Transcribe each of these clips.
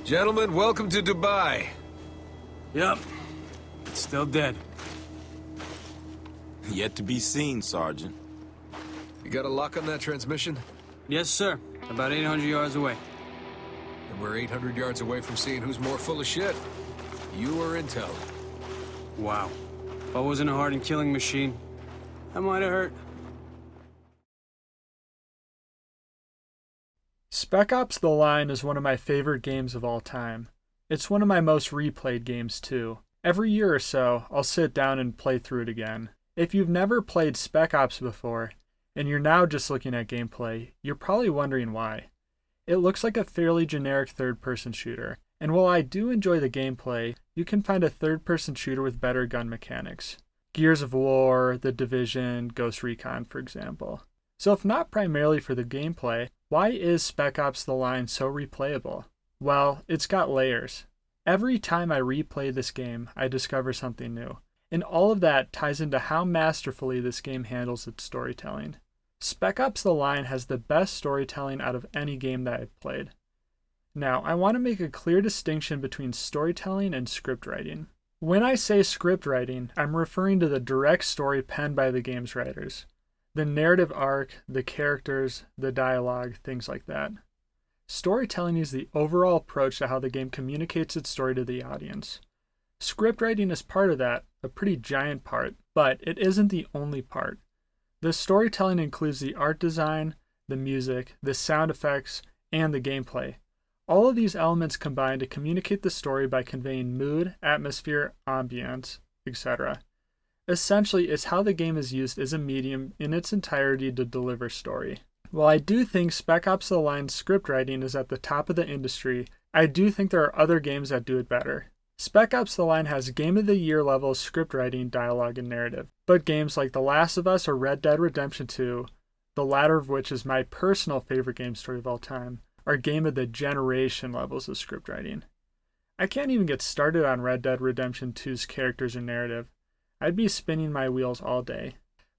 Gentlemen, welcome to Dubai. Yep. It's still dead. Yet to be seen, Sergeant. You got a lock on that transmission? Yes, sir. About 800 yards away. And we're 800 yards away from seeing who's more full of shit. You or Intel? Wow. If I wasn't a hardened killing machine, that might have hurt. Spec Ops the Line is one of my favorite games of all time. It's one of my most replayed games too. Every year or so, I'll sit down and play through it again. If you've never played Spec Ops before, and you're now just looking at gameplay, you're probably wondering why. It looks like a fairly generic third-person shooter, and while I do enjoy the gameplay, you can find a third-person shooter with better gun mechanics. Gears of War, The Division, Ghost Recon, for example. So if not primarily for the gameplay, why is Spec Ops the Line so replayable? Well, it's got layers. Every time I replay this game, I discover something new. And all of that ties into how masterfully this game handles its storytelling. Spec Ops the Line has the best storytelling out of any game that I've played. Now, I want to make a clear distinction between storytelling and script writing. When I say script writing, I'm referring to the direct story penned by the game's writers. The narrative arc, the characters, the dialogue, things like that. Storytelling is the overall approach to how the game communicates its story to the audience. Script writing is part of that, a pretty giant part, but it isn't the only part. The storytelling includes the art design, the music, the sound effects, and the gameplay. All of these elements combine to communicate the story by conveying mood, atmosphere, ambience, etc. Essentially, it's how the game is used as a medium in its entirety to deliver story. While I do think Spec Ops The Line's script writing is at the top of the industry, I do think there are other games that do it better. Spec Ops The Line has Game of the Year level script writing, dialogue, and narrative, but games like The Last of Us or Red Dead Redemption 2, the latter of which is my personal favorite game story of all time, are Game of the Generation levels of script writing. I can't even get started on Red Dead Redemption 2's characters and narrative. I'd be spinning my wheels all day.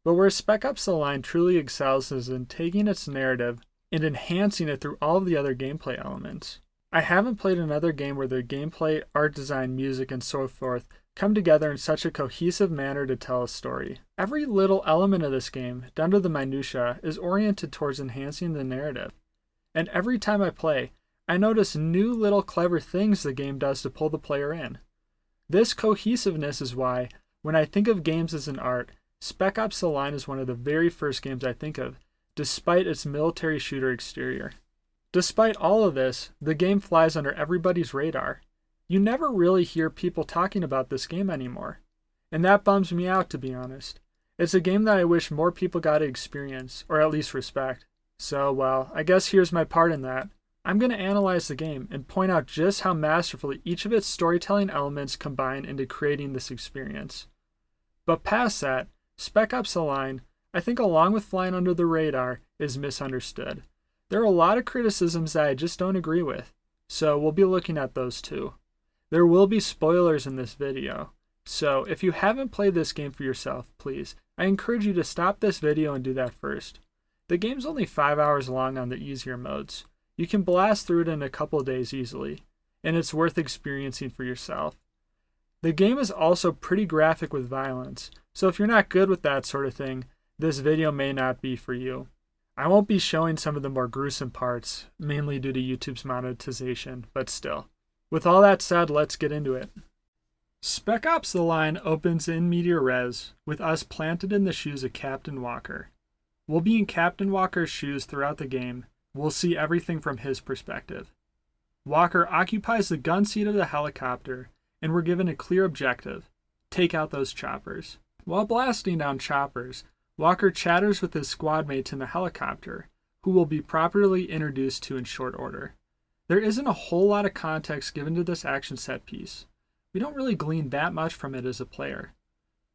But where Spec Ops The Line truly excels is in taking its narrative and enhancing it through all of the other gameplay elements. I haven't played another game where the gameplay, art design, music, and so forth come together in such a cohesive manner to tell a story. Every little element of this game, down to the minutiae, is oriented towards enhancing the narrative. And every time I play, I notice new little clever things the game does to pull the player in. This cohesiveness is why, when I think of games as an art, Spec Ops The Line is one of the very first games I think of, despite its military shooter exterior. Despite all of this, the game flies under everybody's radar. You never really hear people talking about this game anymore. And that bums me out, to be honest. It's a game that I wish more people got to experience, or at least respect. So, well, I guess here's my part in that. I'm going to analyze the game and point out just how masterfully each of its storytelling elements combine into creating this experience. But past that, Spec Ops The Line, I think along with flying under the radar, is misunderstood. There are a lot of criticisms that I just don't agree with, so we'll be looking at those too. There will be spoilers in this video, so if you haven't played this game for yourself, please, I encourage you to stop this video and do that first. The game's only 5 hours long on the easier modes. You can blast through it in a couple days easily, and it's worth experiencing for yourself. The game is also pretty graphic with violence, so if you're not good with that sort of thing, this video may not be for you. I won't be showing some of the more gruesome parts, mainly due to YouTube's monetization, but still. With all that said, let's get into it. Spec Ops The Line opens in medias res, with us planted in the shoes of Captain Walker. We'll be in Captain Walker's shoes throughout the game. We'll see everything from his perspective. Walker occupies the gun seat of the helicopter, and we're given a clear objective: take out those choppers. While blasting down choppers, Walker chatters with his squad mates in the helicopter, who will be properly introduced to in short order. There isn't a whole lot of context given to this action set piece. We don't really glean that much from it as a player.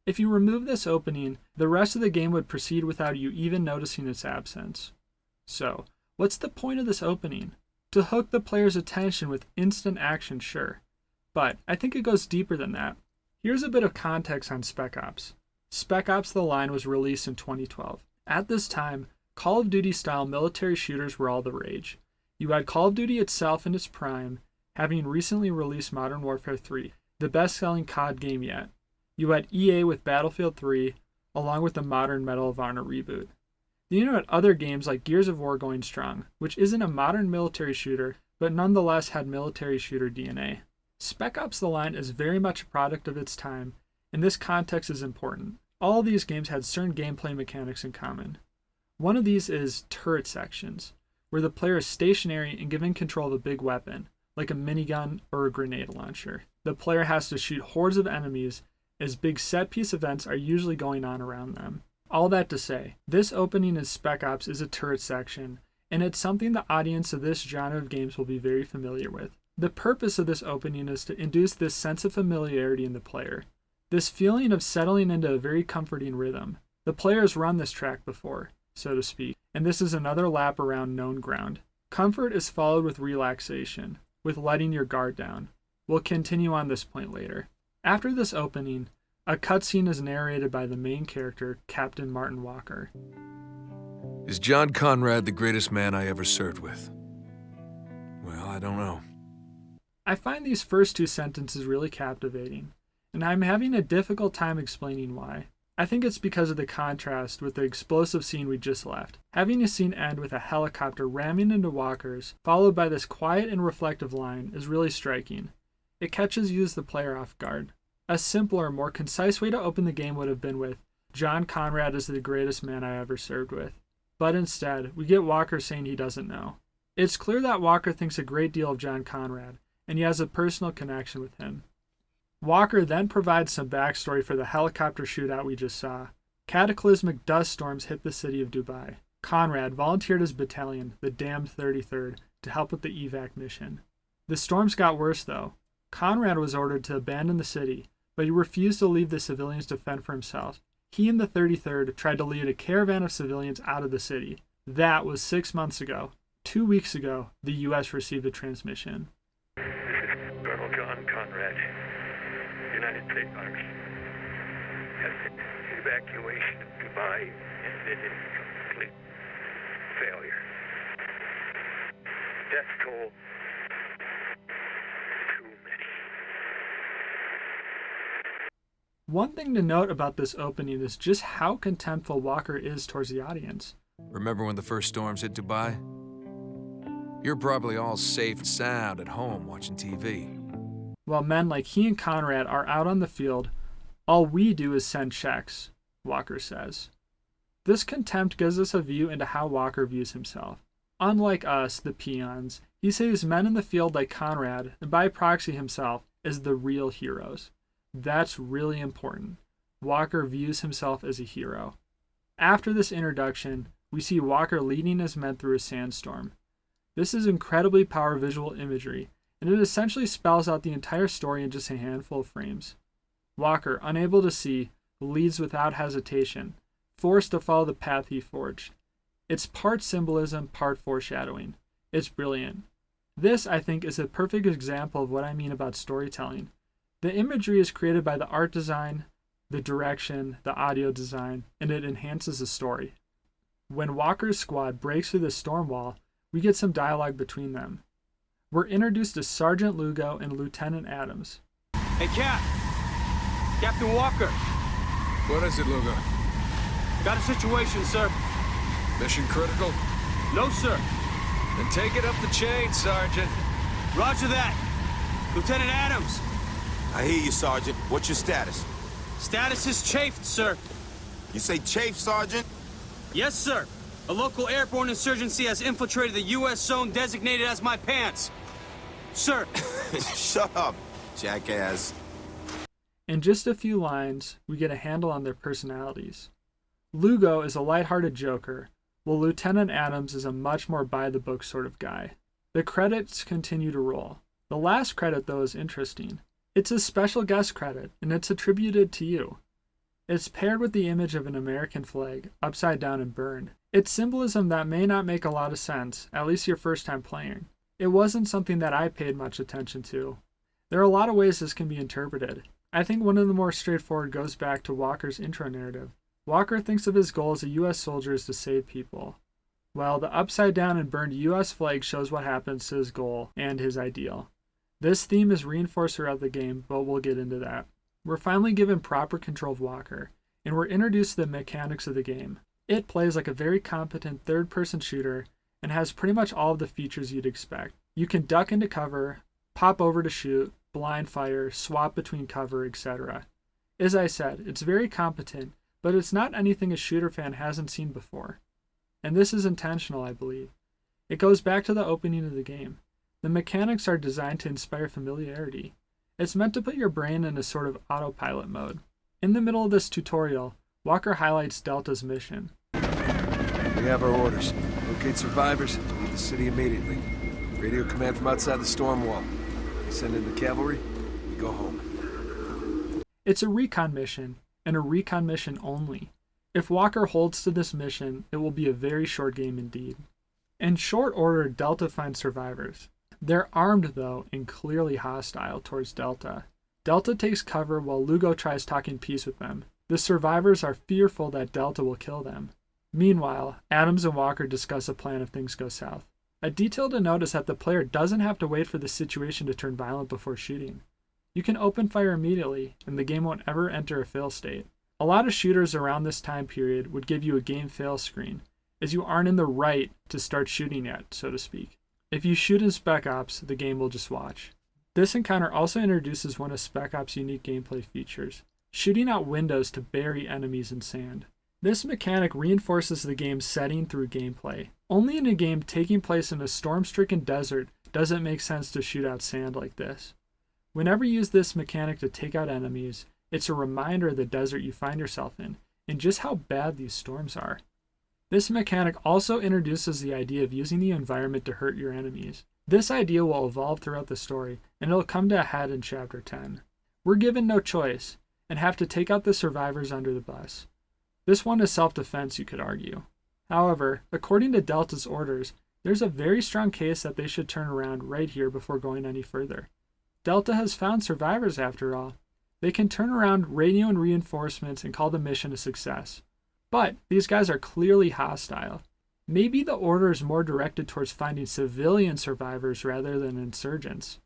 If you remove this opening, the rest of the game would proceed without you even noticing its absence. So, what's the point of this opening? To hook the player's attention with instant action, sure. But I think it goes deeper than that. Here's a bit of context on Spec Ops. Spec Ops The Line was released in 2012. At this time, Call of Duty-style military shooters were all the rage. You had Call of Duty itself in its prime, having recently released Modern Warfare 3, the best-selling COD game yet. You had EA with Battlefield 3, along with the modern Medal of Honor reboot. Then you had other games like Gears of War going strong, which isn't a modern military shooter, but nonetheless had military shooter DNA. Spec Ops the Line is very much a product of its time, and this context is important. All of these games had certain gameplay mechanics in common. One of these is turret sections, where the player is stationary and given control of a big weapon, like a minigun or a grenade launcher. The player has to shoot hordes of enemies, as big set-piece events are usually going on around them. All that to say, this opening in Spec Ops is a turret section, and it's something the audience of this genre of games will be very familiar with. The purpose of this opening is to induce this sense of familiarity in the player, this feeling of settling into a very comforting rhythm. The player has run this track before, so to speak, and this is another lap around known ground. Comfort is followed with relaxation, with letting your guard down. We'll continue on this point later. After this opening, a cutscene is narrated by the main character, Captain Martin Walker. Is John Conrad the greatest man I ever served with? Well, I don't know. I find these first two sentences really captivating, and I'm having a difficult time explaining why. I think it's because of the contrast with the explosive scene we just left. Having a scene end with a helicopter ramming into walkers, followed by this quiet and reflective line, is really striking. It catches you as the player off guard. A simpler, more concise way to open the game would have been with, John Conrad is the greatest man I ever served with. But instead, we get Walker saying he doesn't know. It's clear that Walker thinks a great deal of John Conrad, and he has a personal connection with him. Walker then provides some backstory for the helicopter shootout we just saw. Cataclysmic dust storms hit the city of Dubai. Conrad volunteered his battalion, the damned 33rd, to help with the evac mission. The storms got worse though. Conrad was ordered to abandon the city, but he refused to leave the civilians to fend for himself. He and the 33rd tried to lead a caravan of civilians out of the city. That was 6 months ago. 2 weeks ago, the U.S. received a transmission. This is Colonel John Conrad, United States Army. Evacuation of Dubai ended in complete failure. Death toll, too many. One thing to note about this opening is just how contemptful Walker is towards the audience. Remember when the first storms hit Dubai? You're probably all safe and sound at home watching TV. While men like he and Conrad are out on the field, all we do is send checks, Walker says. This contempt gives us a view into how Walker views himself. Unlike us, the peons, he sees men in the field like Conrad, and by proxy himself, as the real heroes. That's really important. Walker views himself as a hero. After this introduction, we see Walker leading his men through a sandstorm. This is incredibly powerful visual imagery, and it essentially spells out the entire story in just a handful of frames. Walker, unable to see, leads without hesitation, forced to follow the path he forged. It's part symbolism, part foreshadowing. It's brilliant. This, I think, is a perfect example of what I mean about storytelling. The imagery is created by the art design, the direction, the audio design, and it enhances the story. When Walker's squad breaks through the storm wall, we get some dialogue between them. We're introduced to Sergeant Lugo and Lieutenant Adams. Hey, Cap! Captain Walker! What is it, Lugo? Got a situation, sir. Mission critical? No, sir. Then take it up the chain, Sergeant. Roger that. Lieutenant Adams. I hear you, Sergeant. What's your status? Status is chafed, sir. You say chafe, Sergeant? Yes, sir. A local airborne insurgency has infiltrated the U.S. zone designated as my pants. Sir. Shut up, jackass. In just a few lines, we get a handle on their personalities. Lugo is a lighthearted joker, while Lieutenant Adams is a much more by-the-book sort of guy. The credits continue to roll. The last credit, though, is interesting. It's a special guest credit, and it's attributed to you. It's paired with the image of an American flag, upside down and burned. It's symbolism that may not make a lot of sense, at least your first time playing. It wasn't something that I paid much attention to. There are a lot of ways this can be interpreted. I think one of the more straightforward goes back to Walker's intro narrative. Walker thinks of his goal as a U.S. soldier is to save people. Well, the upside down and burned U.S. flag shows what happens to his goal and his ideal. This theme is reinforced throughout the game, but we'll get into that. We're finally given proper control of Walker, and we're introduced to the mechanics of the game. It plays like a very competent third-person shooter and has pretty much all of the features you'd expect. You can duck into cover, pop over to shoot, blind fire, swap between cover, etc. As I said, it's very competent, but it's not anything a shooter fan hasn't seen before. And this is intentional, I believe. It goes back to the opening of the game. The mechanics are designed to inspire familiarity. It's meant to put your brain in a sort of autopilot mode. In the middle of this tutorial, Walker highlights Delta's mission. We have our orders. Locate survivors, leave the city immediately. Radio command from outside the storm wall. We send in the cavalry, we go home. It's a recon mission, and a recon mission only. If Walker holds to this mission, it will be a very short game indeed. In short order, Delta finds survivors. They're armed, though, and clearly hostile towards Delta. Delta takes cover while Lugo tries talking peace with them. The survivors are fearful that Delta will kill them. Meanwhile, Adams and Walker discuss a plan if things go south. A detail to note is that the player doesn't have to wait for the situation to turn violent before shooting. You can open fire immediately, and the game won't ever enter a fail state. A lot of shooters around this time period would give you a game fail screen, as you aren't in the right to start shooting yet, so to speak. If you shoot in Spec Ops, the game will just watch. This encounter also introduces one of Spec Ops' unique gameplay features, shooting out windows to bury enemies in sand. This mechanic reinforces the game's setting through gameplay. Only in a game taking place in a storm-stricken desert does it make sense to shoot out sand like this. Whenever you use this mechanic to take out enemies, it's a reminder of the desert you find yourself in, and just how bad these storms are. This mechanic also introduces the idea of using the environment to hurt your enemies. This idea will evolve throughout the story, and it'll come to a head in Chapter 10. We're given no choice, and have to take out the survivors under the bus. This one is self-defense, you could argue. However, according to Delta's orders, there's a very strong case that they should turn around right here before going any further. Delta has found survivors after all. They can turn around, radio in reinforcements, and call the mission a success. But these guys are clearly hostile. Maybe the order is more directed towards finding civilian survivors rather than insurgents.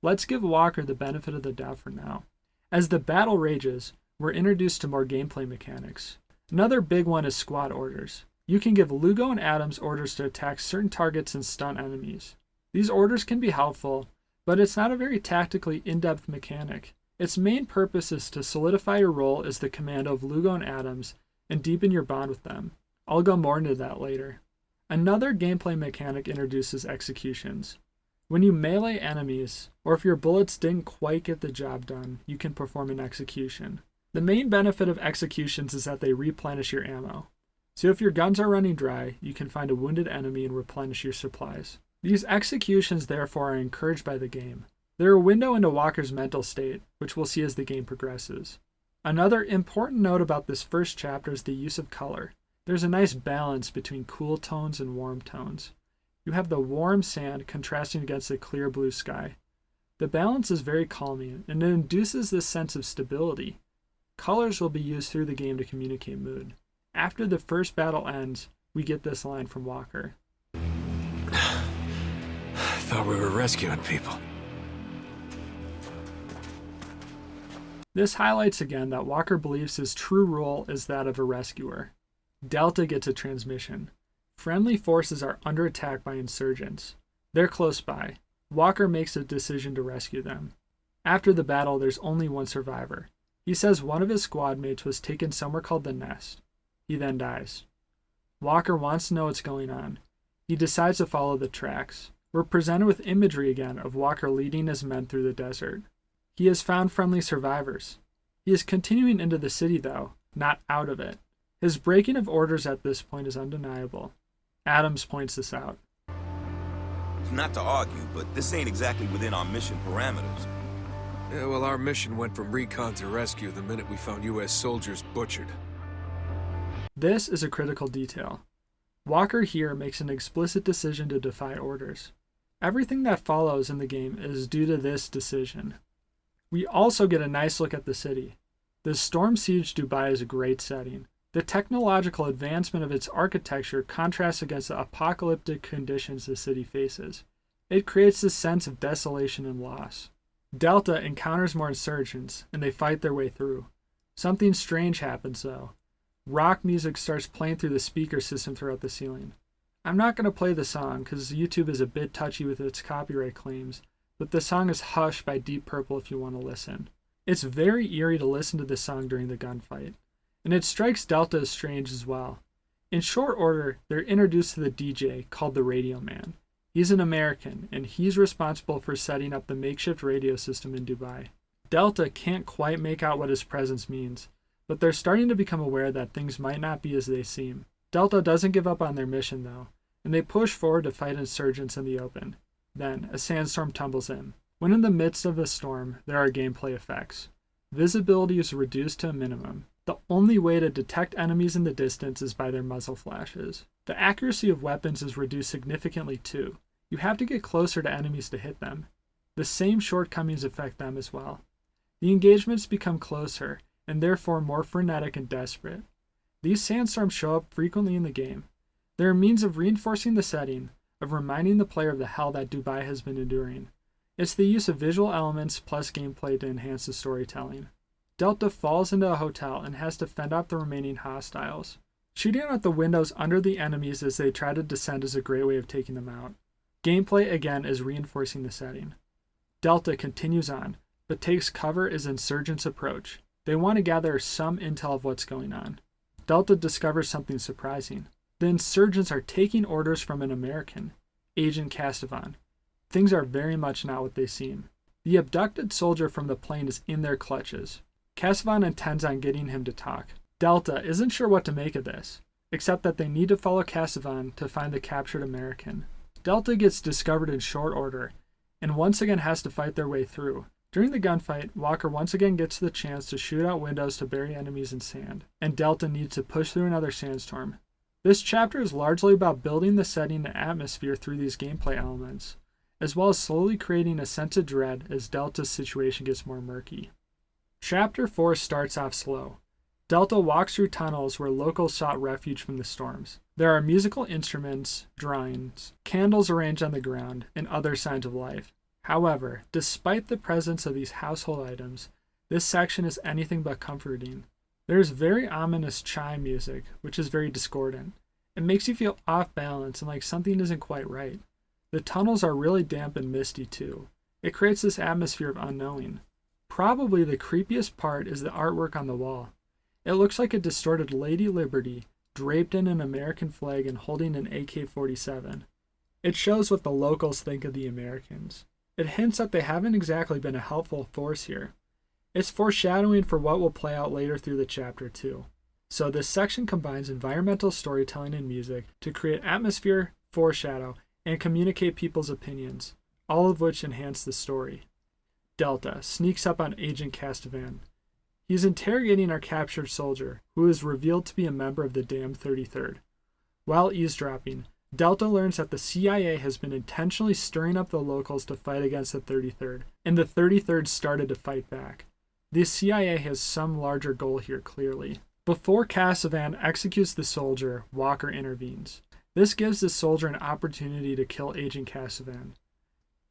Let's give Walker the benefit of the doubt for now. As the battle rages, we're introduced to more gameplay mechanics. Another big one is squad orders. You can give Lugo and Adams orders to attack certain targets and stun enemies. These orders can be helpful, but it's not a very tactically in-depth mechanic. Its main purpose is to solidify your role as the commando of Lugo and Adams and deepen your bond with them. I'll go more into that later. Another gameplay mechanic introduces executions. When you melee enemies, or if your bullets didn't quite get the job done, you can perform an execution. The main benefit of executions is that they replenish your ammo. So if your guns are running dry, you can find a wounded enemy and replenish your supplies. These executions therefore are encouraged by the game. They're a window into Walker's mental state, which we'll see as the game progresses. Another important note about this first chapter is the use of color. There's a nice balance between cool tones and warm tones. You have the warm sand contrasting against the clear blue sky. The balance is very calming, and it induces this sense of stability. Colors will be used through the game to communicate mood. After the first battle ends, we get this line from Walker. I thought we were rescuing people. This highlights again that Walker believes his true role is that of a rescuer. Delta gets a transmission. Friendly forces are under attack by insurgents. They're close by. Walker makes a decision to rescue them. After the battle, there's only one survivor. He says one of his squad mates was taken somewhere called the Nest. He then dies. Walker wants to know what's going on. He decides to follow the tracks. We're presented with imagery again of Walker leading his men through the desert. He has found friendly survivors. He is continuing into the city though, not out of it. His breaking of orders at this point is undeniable. Adams points this out. Not to argue, but this ain't exactly within our mission parameters. Yeah, well, our mission went from recon to rescue the minute we found U.S. soldiers butchered. This is a critical detail. Walker here makes an explicit decision to defy orders. Everything that follows in the game is due to this decision. We also get a nice look at the city. The Storm Siege Dubai is a great setting. The technological advancement of its architecture contrasts against the apocalyptic conditions the city faces. It creates this sense of desolation and loss. Delta encounters more insurgents, and they fight their way through. Something strange happens, though. Rock music starts playing through the speaker system throughout the ceiling. I'm not going to play the song because YouTube is a bit touchy with its copyright claims, but the song is Hush by Deep Purple if you want to listen. It's very eerie to listen to this song during the gunfight, and it strikes Delta as strange as well. In short order, they're introduced to the DJ called the Radio Man. He's an American, and he's responsible for setting up the makeshift radio system in Dubai. Delta can't quite make out what his presence means, but they're starting to become aware that things might not be as they seem. Delta doesn't give up on their mission, though, and they push forward to fight insurgents in the open. Then, a sandstorm tumbles in. When in the midst of a storm, there are gameplay effects. Visibility is reduced to a minimum. The only way to detect enemies in the distance is by their muzzle flashes. The accuracy of weapons is reduced significantly too. You have to get closer to enemies to hit them. The same shortcomings affect them as well. The engagements become closer, and therefore more frenetic and desperate. These sandstorms show up frequently in the game. They're a means of reinforcing the setting, of reminding the player of the hell that Dubai has been enduring. It's the use of visual elements plus gameplay to enhance the storytelling. Delta falls into a hotel and has to fend off the remaining hostiles. Shooting out the windows under the enemies as they try to descend is a great way of taking them out. Gameplay again is reinforcing the setting. Delta continues on, but takes cover as insurgents approach. They want to gather some intel of what's going on. Delta discovers something surprising. The insurgents are taking orders from an American, Agent Castavan. Things are very much not what they seem. The abducted soldier from the plane is in their clutches. Castavan intends on getting him to talk. Delta isn't sure what to make of this, except that they need to follow Castavan to find the captured American. Delta gets discovered in short order, and once again has to fight their way through. During the gunfight, Walker once again gets the chance to shoot out windows to bury enemies in sand, and Delta needs to push through another sandstorm. This chapter is largely about building the setting and atmosphere through these gameplay elements, as well as slowly creating a sense of dread as Delta's situation gets more murky. Chapter 4 starts off slow. Delta walks through tunnels where locals sought refuge from the storms. There are musical instruments, drawings, candles arranged on the ground, and other signs of life. However, despite the presence of these household items, this section is anything but comforting. There is very ominous chime music, which is very discordant. It makes you feel off balance and like something isn't quite right. The tunnels are really damp and misty too. It creates this atmosphere of unknowing. Probably the creepiest part is the artwork on the wall. It looks like a distorted Lady Liberty, draped in an American flag and holding an AK-47. It shows what the locals think of the Americans. It hints that they haven't exactly been a helpful force here. It's foreshadowing for what will play out later through the chapter too. So this section combines environmental storytelling and music to create atmosphere, foreshadow, and communicate people's opinions, all of which enhance the story. Delta sneaks up on Agent Castavan. He's interrogating our captured soldier, who is revealed to be a member of the damned 33rd. While eavesdropping, Delta learns that the CIA has been intentionally stirring up the locals to fight against the 33rd, and the 33rd started to fight back. The CIA has some larger goal here, clearly. Before Castavan executes the soldier, Walker intervenes. This gives the soldier an opportunity to kill Agent Castavan.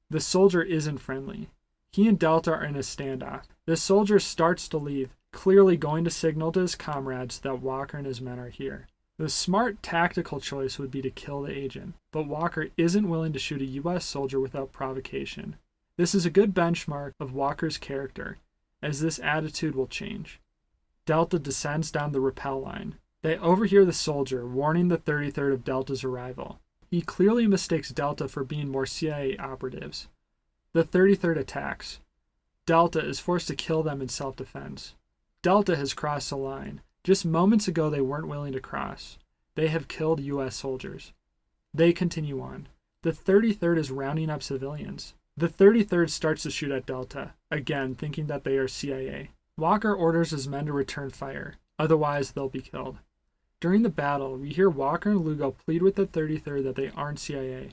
The soldier isn't friendly. He and Delta are in a standoff. The soldier starts to leave, clearly going to signal to his comrades that Walker and his men are here. The smart tactical choice would be to kill the agent, but Walker isn't willing to shoot a US soldier without provocation. This is a good benchmark of Walker's character, as this attitude will change. Delta descends down the rappel line. They overhear the soldier warning the 33rd of Delta's arrival. He clearly mistakes Delta for being more CIA operatives. The 33rd attacks. Delta is forced to kill them in self-defense. Delta has crossed the line. Just moments ago they weren't willing to cross. They have killed US soldiers. They continue on. The 33rd is rounding up civilians. The 33rd starts to shoot at Delta, again thinking that they are CIA. Walker orders his men to return fire, otherwise they'll be killed. During the battle, we hear Walker and Lugo plead with the 33rd that they aren't CIA.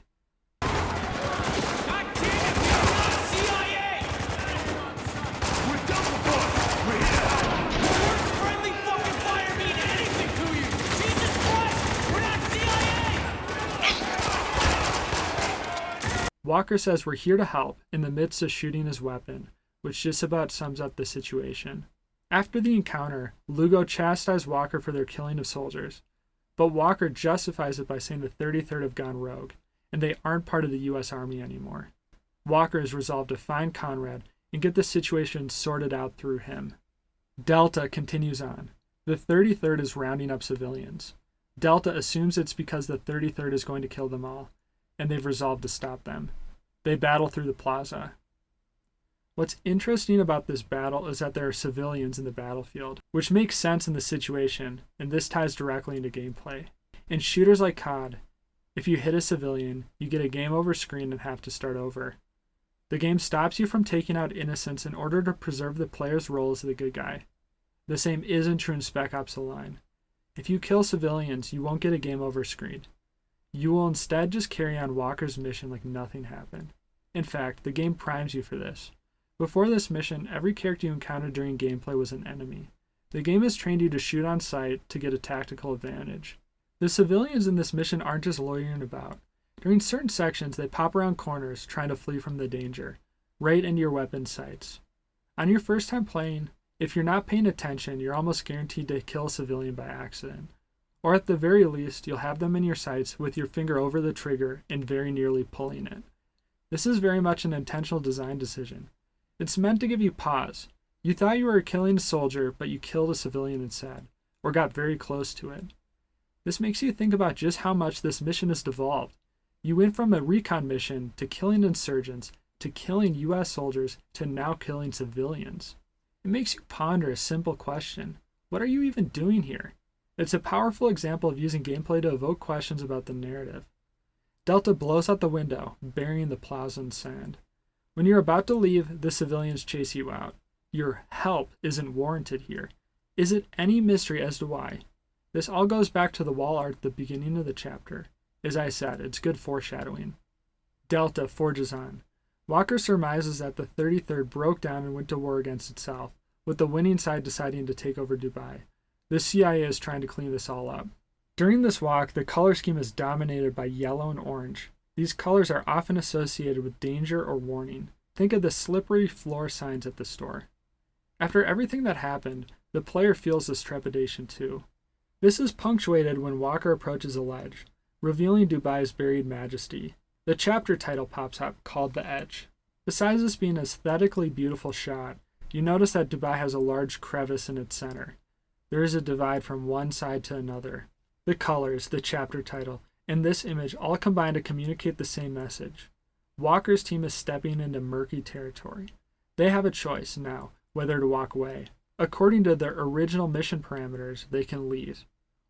Walker says we're here to help in the midst of shooting his weapon, which just about sums up the situation. After the encounter, Lugo chastised Walker for their killing of soldiers, but Walker justifies it by saying the 33rd have gone rogue, and they aren't part of the U.S. Army anymore. Walker is resolved to find Conrad and get the situation sorted out through him. Delta continues on. The 33rd is rounding up civilians. Delta assumes it's because the 33rd is going to kill them all, and they've resolved to stop them. They battle through the plaza. What's interesting about this battle is that there are civilians in the battlefield, which makes sense in the situation, and this ties directly into gameplay. In shooters like COD, if you hit a civilian, you get a game over screen and have to start over. The game stops you from taking out innocents in order to preserve the player's role as the good guy. The same isn't true in Spec Ops the Line. If you kill civilians, you won't get a game over screen. You will instead just carry on Walker's mission like nothing happened. In fact, the game primes you for this. Before this mission, every character you encountered during gameplay was an enemy. The game has trained you to shoot on sight to get a tactical advantage. The civilians in this mission aren't just loitering about. During certain sections, they pop around corners trying to flee from the danger, right into your weapon sights. On your first time playing, if you're not paying attention, you're almost guaranteed to kill a civilian by accident. Or at the very least, you'll have them in your sights with your finger over the trigger and very nearly pulling it. This is very much an intentional design decision. It's meant to give you pause. You thought you were killing a soldier, but you killed a civilian instead, or got very close to it. This makes you think about just how much this mission has devolved. You went from a recon mission to killing insurgents, to killing US soldiers, to now killing civilians. It makes you ponder a simple question. What are you even doing here? It's a powerful example of using gameplay to evoke questions about the narrative. Delta blows out the window, burying the plaza in sand. When you're about to leave, the civilians chase you out. Your help isn't warranted here. Is it any mystery as to why? This all goes back to the wall art at the beginning of the chapter. As I said, it's good foreshadowing. Delta forges on. Walker surmises that the 33rd broke down and went to war against itself, with the winning side deciding to take over Dubai. The CIA is trying to clean this all up. During this walk, the color scheme is dominated by yellow and orange. These colors are often associated with danger or warning. Think of the slippery floor signs at the store. After everything that happened, the player feels this trepidation too. This is punctuated when Walker approaches a ledge, revealing Dubai's buried majesty. The chapter title pops up, called The Edge. Besides this being an aesthetically beautiful shot, you notice that Dubai has a large crevice in its center. There is a divide from one side to another. The colors, the chapter title, and this image all combine to communicate the same message. Walker's team is stepping into murky territory. They have a choice now, whether to walk away. According to their original mission parameters, they can leave.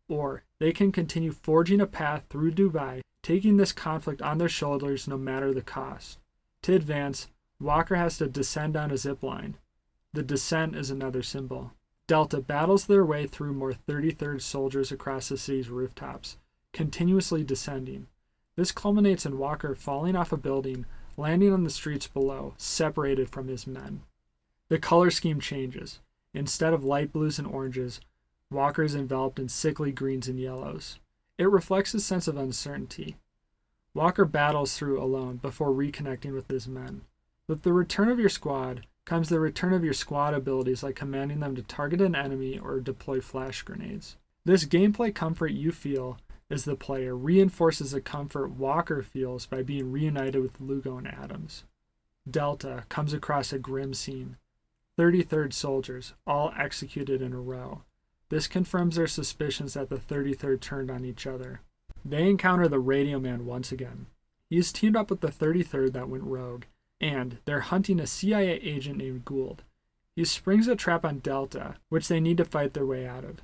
Or they can continue forging a path through Dubai, taking this conflict on their shoulders no matter the cost. To advance, Walker has to descend down a zip line. The descent is another symbol. Delta battles their way through more 33rd soldiers across the city's rooftops, continuously descending. This culminates in Walker falling off a building, landing on the streets below, separated from his men. The color scheme changes. Instead of light blues and oranges, Walker is enveloped in sickly greens and yellows. It reflects a sense of uncertainty. Walker battles through alone before reconnecting with his men. With the return of your squad comes the return of your squad abilities like commanding them to target an enemy or deploy flash grenades. This gameplay comfort you feel as the player reinforces the comfort Walker feels by being reunited with Lugo and Adams. Delta comes across a grim scene. 33rd soldiers, all executed in a row. This confirms their suspicions that the 33rd turned on each other. They encounter the Radio Man once again. He is teamed up with the 33rd that went rogue, and they're hunting a CIA agent named Gould. He springs a trap on Delta, which they need to fight their way out of.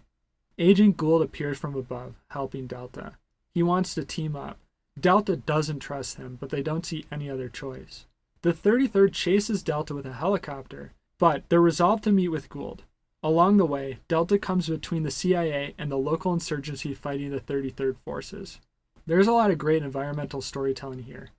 Agent Gould appears from above, helping Delta. He wants to team up. Delta doesn't trust him, but they don't see any other choice. The 33rd chases Delta with a helicopter, but they're resolved to meet with Gould. Along the way, Delta comes between the CIA and the local insurgency fighting the 33rd forces. There's a lot of great environmental storytelling here.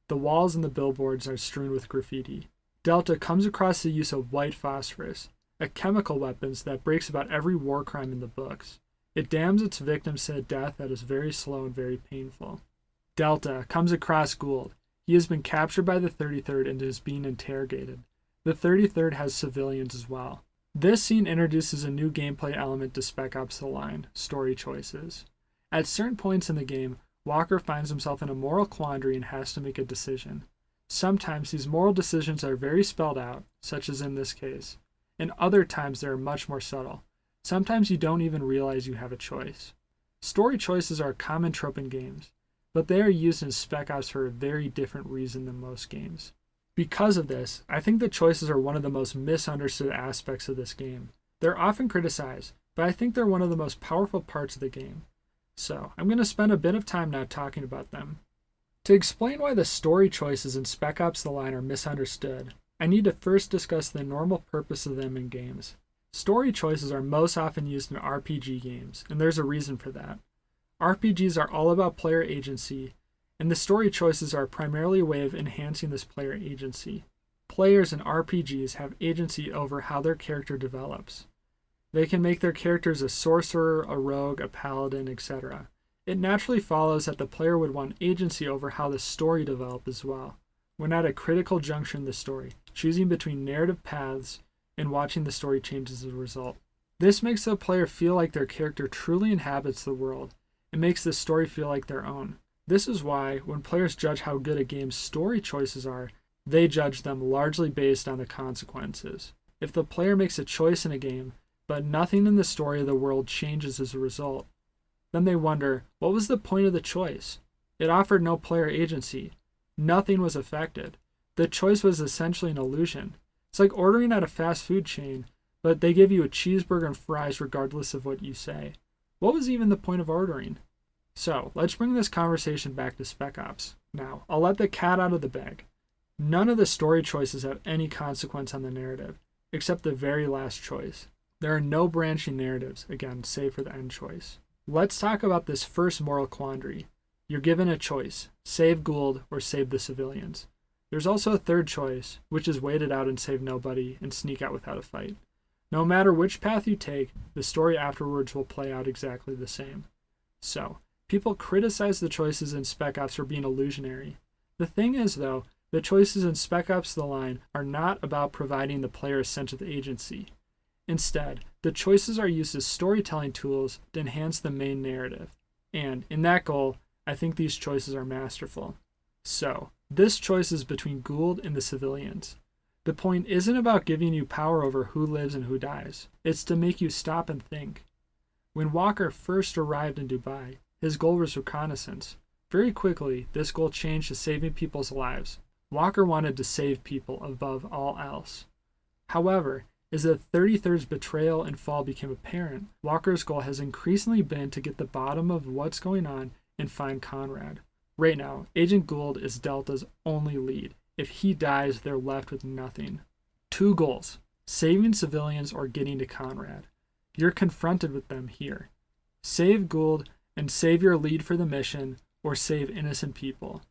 The walls and the billboards are strewn with graffiti. Delta comes across the use of white phosphorus, a chemical weapon that breaks about every war crime in the books. It damns its victims to a death that is very slow and very painful. Delta comes across Gould. He has been captured by the 33rd and is being interrogated. The 33rd has civilians as well. This scene introduces a new gameplay element to Spec Ops the Line, story choices. At certain points in the game, Walker finds himself in a moral quandary and has to make a decision. Sometimes these moral decisions are very spelled out, such as in this case, and other times they are much more subtle. Sometimes you don't even realize you have a choice. Story choices are a common trope in games, but they are used in Spec Ops for a very different reason than most games. Because of this, I think the choices are one of the most misunderstood aspects of this game. They're often criticized, but I think they're one of the most powerful parts of the game. So, I'm going to spend a bit of time now talking about them. To explain why the story choices in Spec Ops The Line are misunderstood, I need to first discuss the normal purpose of them in games. Story choices are most often used in RPG games, and there's a reason for that. RPGs are all about player agency, and the story choices are primarily a way of enhancing this player agency. Players in RPGs have agency over how their character develops. They can make their characters a sorcerer, a rogue, a paladin, etc. It naturally follows that the player would want agency over how the story develops as well. When at a critical juncture in the story, choosing between narrative paths and watching the story change as a result. This makes the player feel like their character truly inhabits the world, and makes the story feel like their own. This is why, when players judge how good a game's story choices are, they judge them largely based on the consequences. If the player makes a choice in a game, but nothing in the story of the world changes as a result, then they wonder, what was the point of the choice? It offered no player agency. Nothing was affected. The choice was essentially an illusion. It's like ordering at a fast food chain, but they give you a cheeseburger and fries regardless of what you say. What was even the point of ordering? So, let's bring this conversation back to Spec Ops. Now, I'll let the cat out of the bag. None of the story choices have any consequence on the narrative, except the very last choice. There are no branching narratives, again, save for the end choice. Let's talk about this first moral quandary. You're given a choice, save Gould or save the civilians. There's also a third choice, which is wait it out and save nobody and sneak out without a fight. No matter which path you take, the story afterwards will play out exactly the same. So, people criticize the choices in Spec Ops for being illusionary. The thing is, though, the choices in Spec Ops The Line are not about providing the player a sense of agency. Instead, the choices are used as storytelling tools to enhance the main narrative. And, in that goal, I think these choices are masterful. So, this choice is between Gould and the civilians. The point isn't about giving you power over who lives and who dies. It's to make you stop and think. When Walker first arrived in Dubai, his goal was reconnaissance. Very quickly, this goal changed to saving people's lives. Walker wanted to save people above all else. However, as the 33rd's betrayal and fall became apparent, Walker's goal has increasingly been to get the bottom of what's going on and find Conrad. Right now, Agent Gould is Delta's only lead. If he dies, they're left with nothing. Two goals: saving civilians or getting to Conrad. You're confronted with them here. Save Gould and save your lead for the mission, or save innocent people.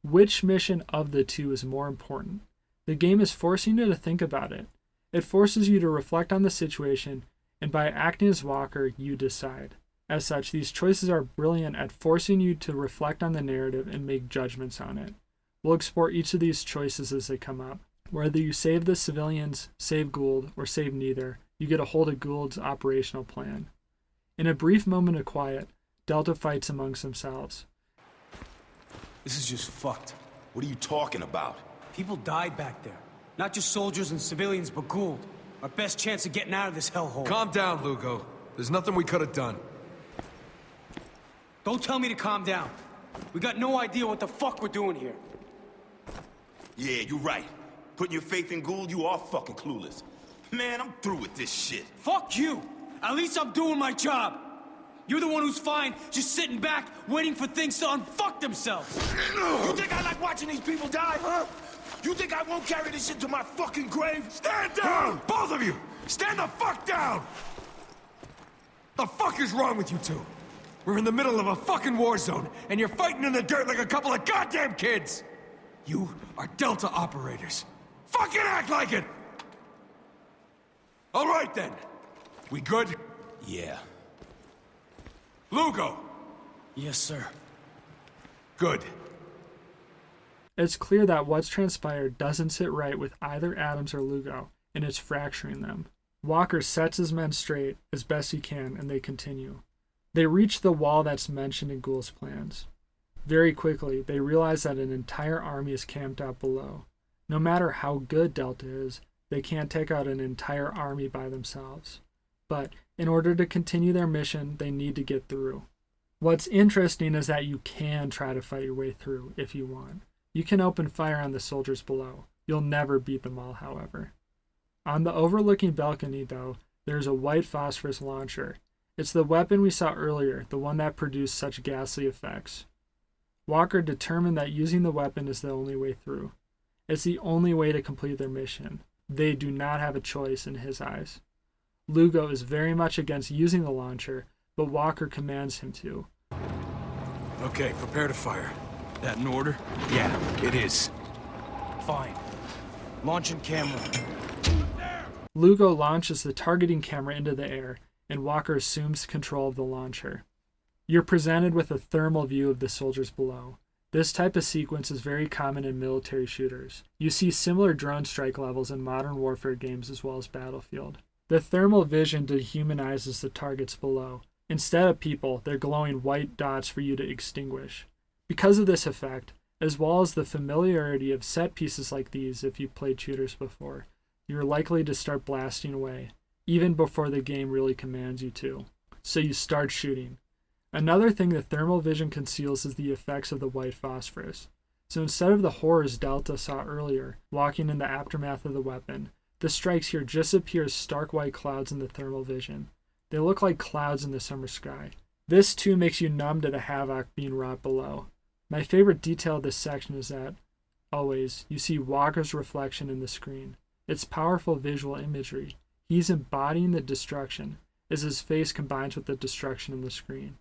Which mission of the two is more important? The game is forcing you to think about it. It forces you to reflect on the situation, and by acting as Walker, you decide. As such, these choices are brilliant at forcing you to reflect on the narrative and make judgments on it. We'll explore each of these choices as they come up. Whether you save the civilians, save Gould, or save neither, you get a hold of Gould's operational plan. In a brief moment of quiet, Delta fights amongst themselves. This is just fucked. What are you talking about? People died back there. Not just soldiers and civilians, but Gould. Our best chance of getting out of this hellhole. Calm down, Lugo. There's nothing we could have done. Don't tell me to calm down. We got no idea what the fuck we're doing here. Yeah, you're right. Putting your faith in Gould, you are fucking clueless. Man, I'm through with this shit. Fuck you! At least I'm doing my job. You're the one who's fine, just sitting back, waiting for things to unfuck themselves. You think I like watching these people die, huh? You think I won't carry this shit to my fucking grave? Stand down! Both of you! Stand the fuck down! The fuck is wrong with you two? We're in the middle of a fucking war zone, and you're fighting in the dirt like a couple of goddamn kids! You are Delta operators. Fucking act like it! All right, then. We good? Yeah. Lugo! Yes, sir. Good. It's clear that what's transpired doesn't sit right with either Adams or Lugo, and it's fracturing them. Walker sets his men straight as best he can, and they continue. They reach the wall that's mentioned in Ghoul's plans. Very quickly, they realize that an entire army is camped out below. No matter how good Delta is, they can't take out an entire army by themselves. But in order to continue their mission, they need to get through. What's interesting is that you can try to fight your way through if you want. You can open fire on the soldiers below. You'll never beat them all, however. On the overlooking balcony, though, there's a white phosphorus launcher. It's the weapon we saw earlier, the one that produced such ghastly effects. Walker determined that using the weapon is the only way through. It's the only way to complete their mission. They do not have a choice in his eyes. Lugo is very much against using the launcher, but Walker commands him to. Okay, prepare to fire. That in order? Yeah, it is. Fine. Launching camera. Lugo launches the targeting camera into the air, and Walker assumes control of the launcher. You're presented with a thermal view of the soldiers below. This type of sequence is very common in military shooters. You see similar drone strike levels in modern warfare games as well as Battlefield. The thermal vision dehumanizes the targets below. Instead of people, they're glowing white dots for you to extinguish. Because of this effect, as well as the familiarity of set pieces like these if you've played shooters before, you're likely to start blasting away, even before the game really commands you to. So you start shooting. Another thing the thermal vision conceals is the effects of the white phosphorus. So instead of the horrors Delta saw earlier, walking in the aftermath of the weapon, the strikes here just appear as stark white clouds in the thermal vision. They look like clouds in the summer sky. This too makes you numb to the havoc being wrought below. My favorite detail of this section is that, always, you see Walker's reflection in the screen. It's powerful visual imagery. He's embodying the destruction, as his face combines with the destruction in the screen.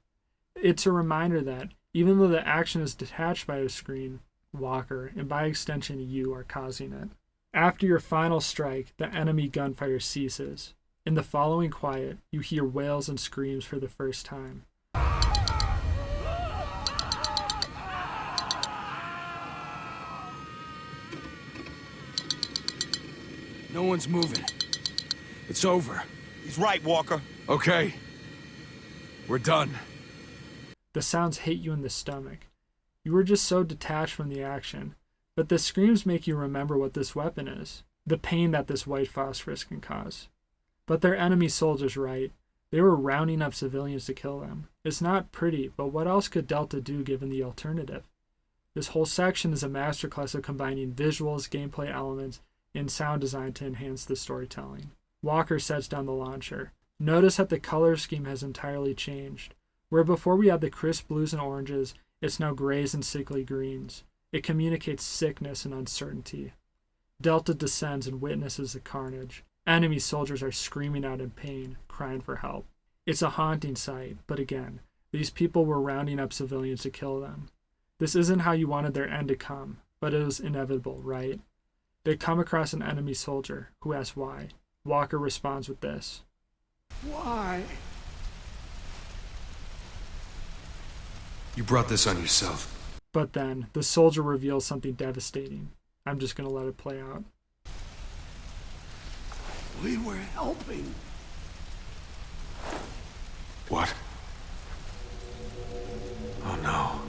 It's a reminder that, even though the action is detached by the screen, Walker, and by extension you, are causing it. After your final strike, the enemy gunfire ceases. In the following quiet, you hear wails and screams for the first time. No one's moving. It's over. He's right, Walker. Okay. We're done. The sounds hit you in the stomach. You were just so detached from the action, but the screams make you remember what this weapon is, the pain that this white phosphorus can cause. But they're enemy soldiers, right? They were rounding up civilians to kill them. It's not pretty, but what else could Delta do given the alternative? This whole section is a masterclass of combining visuals, gameplay elements, and sound design to enhance the storytelling. Walker sets down the launcher. Notice that the color scheme has entirely changed. Where before we had the crisp blues and oranges, it's now grays and sickly greens. It communicates sickness and uncertainty. Delta descends and witnesses the carnage. Enemy soldiers are screaming out in pain, crying for help. It's a haunting sight, but again, these people were rounding up civilians to kill them. This isn't how you wanted their end to come, but it was inevitable, right? They come across an enemy soldier, who asks why. Walker responds with this. Why? You brought this on yourself. But then, the soldier reveals something devastating. I'm just gonna let it play out. We were helping. What? Oh no.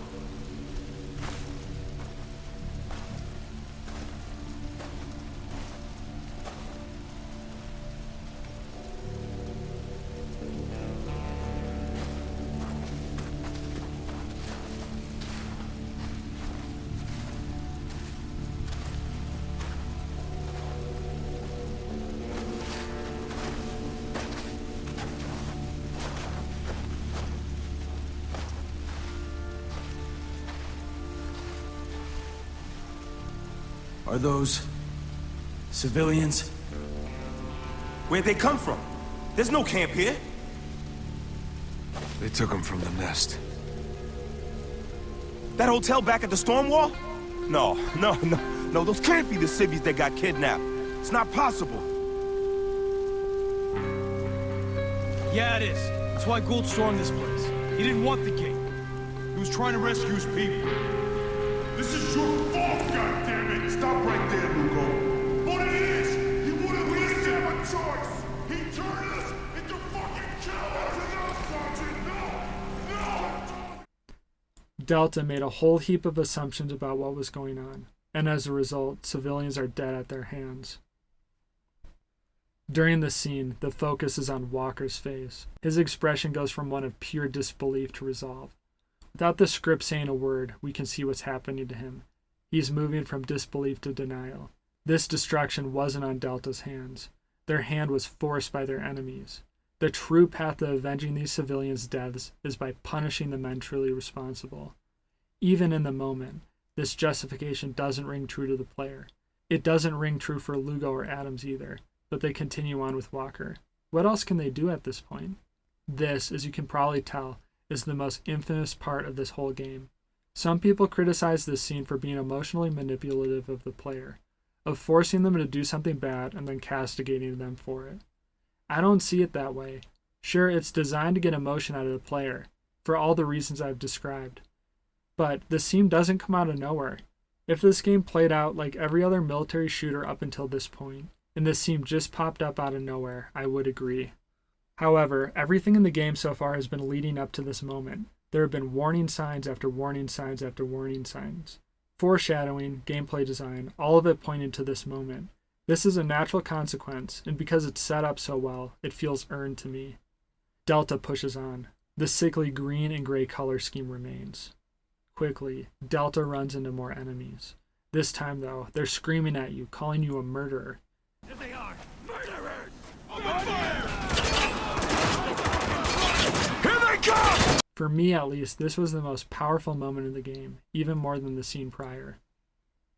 Are those civilians? Where'd they come from? There's no camp here. They took him from the nest. That hotel back at the storm wall? No, those can't be the civvies that got kidnapped. It's not possible. Yeah, it is. That's why Gould stormed this place. He didn't want the gate. He was trying to rescue his people. This is your fault, God damn it! Stop right there, Lugo. What it is? He wouldn't listen. We have a choice. He turned us into fucking cowards. That's enough, Sergeant. No! Delta made a whole heap of assumptions about what was going on, and as a result, civilians are dead at their hands. During the scene, the focus is on Walker's face. His expression goes from one of pure disbelief to resolve. Without the script saying a word, we can see what's happening to him. He's moving from disbelief to denial. This destruction wasn't on Delta's hands. Their hand was forced by their enemies. The true path to avenging these civilians' deaths is by punishing the men truly responsible. Even in the moment, this justification doesn't ring true to the player. It doesn't ring true for Lugo or Adams either, but they continue on with Walker. What else can they do at this point? This, as you can probably tell, is the most infamous part of this whole game. Some people criticize this scene for being emotionally manipulative of the player, of forcing them to do something bad and then castigating them for it. I don't see it that way. Sure, it's designed to get emotion out of the player, for all the reasons I've described. But the scene doesn't come out of nowhere. If this game played out like every other military shooter up until this point, and this scene just popped up out of nowhere, I would agree. However, everything in the game so far has been leading up to this moment. There have been warning signs after warning signs after warning signs. Foreshadowing, gameplay design, all of it pointing to this moment. This is a natural consequence, and because it's set up so well, it feels earned to me. Delta pushes on. The sickly green and gray color scheme remains. Quickly, Delta runs into more enemies. This time, though, they're screaming at you, calling you a murderer. Here they are! Murderers! Open fire! Here they come! For me, at least, this was the most powerful moment in the game, even more than the scene prior.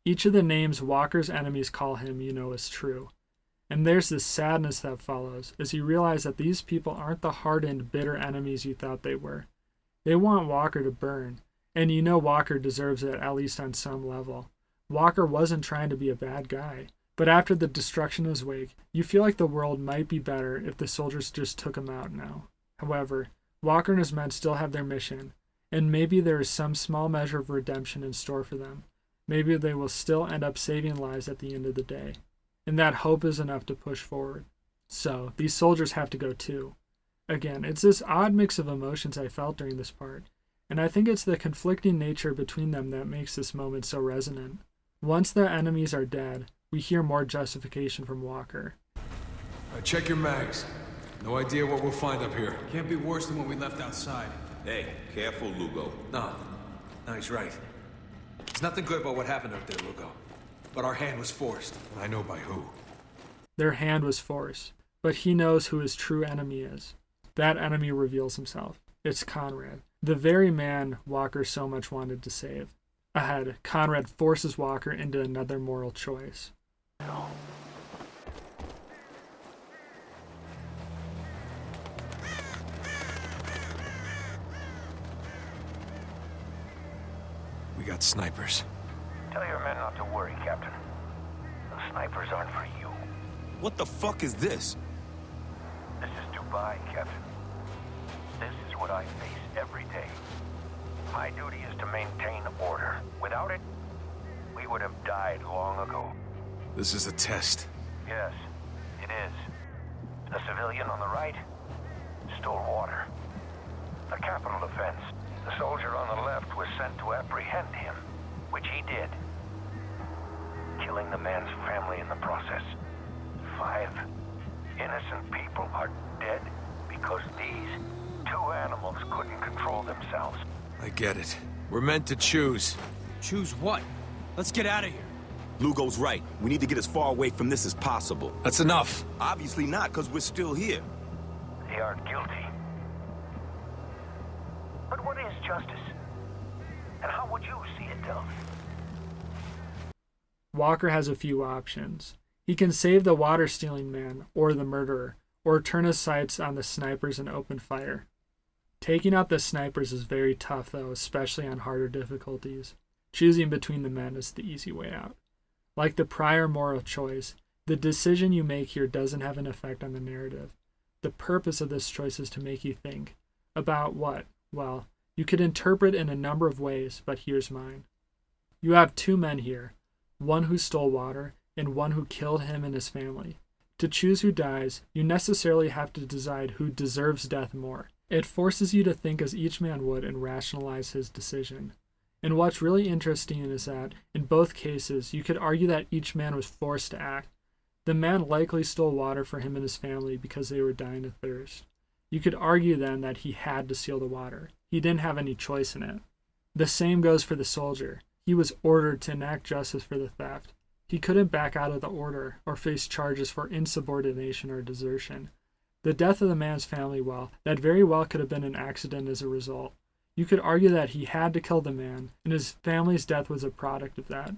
Each of the names Walker's enemies call him, is true. And there's this sadness that follows, as you realize that these people aren't the hardened, bitter enemies you thought they were. They want Walker to burn, and Walker deserves it at least on some level. Walker wasn't trying to be a bad guy, but after the destruction in his wake, you feel like the world might be better if the soldiers just took him out now. However, Walker and his men still have their mission, and maybe there is some small measure of redemption in store for them. Maybe they will still end up saving lives at the end of the day. And that hope is enough to push forward. So, these soldiers have to go too. Again, it's this odd mix of emotions I felt during this part, and I think it's the conflicting nature between them that makes this moment so resonant. Once the enemies are dead, we hear more justification from Walker. Check your mags. No idea what we'll find up here. Can't be worse than what we left outside. Hey, careful, Lugo. No, he's right. There's nothing good about what happened out there, Lugo. But our hand was forced, and I know by who. Their hand was forced, but he knows who his true enemy is. That enemy reveals himself. It's Conrad, the very man Walker so much wanted to save. Ahead, Conrad forces Walker into another moral choice. We got snipers. Tell your men not to worry, Captain. The snipers aren't for you. What the fuck is this? This is Dubai, Captain. This is what I face every day. My duty is to maintain order. Without it, we would have died long ago. This is a test. Yes, it is. The civilian on the right stole water. The Capitol defense. The soldier on the left was sent to apprehend him, which he did, killing the man's family in the process. 5 innocent people are dead because these 2 animals couldn't control themselves. I get it. We're meant to choose. Choose what? Let's get out of here. Lugo's right. We need to get as far away from this as possible. That's enough. Obviously not, because we're still here. They aren't guilty. But what is justice? And how would you see it done? Walker has a few options. He can save the water-stealing man, or the murderer, or turn his sights on the snipers and open fire. Taking out the snipers is very tough, though, especially on harder difficulties. Choosing between the men is the easy way out. Like the prior moral choice, the decision you make here doesn't have an effect on the narrative. The purpose of this choice is to make you think. About what? Well, you could interpret in a number of ways, but here's mine. You have 2 men here. one who stole water, and one who killed him and his family. To choose who dies, you necessarily have to decide who deserves death more. It forces you to think as each man would and rationalize his decision. And what's really interesting is that, in both cases, you could argue that each man was forced to act. The man likely stole water for him and his family because they were dying of thirst. You could argue then that he had to steal the water. He didn't have any choice in it. The same goes for the soldier. He was ordered to enact justice for the theft. He couldn't back out of the order or face charges for insubordination or desertion. The death of the man's family, that very well could have been an accident as a result. You could argue that he had to kill the man, and his family's death was a product of that.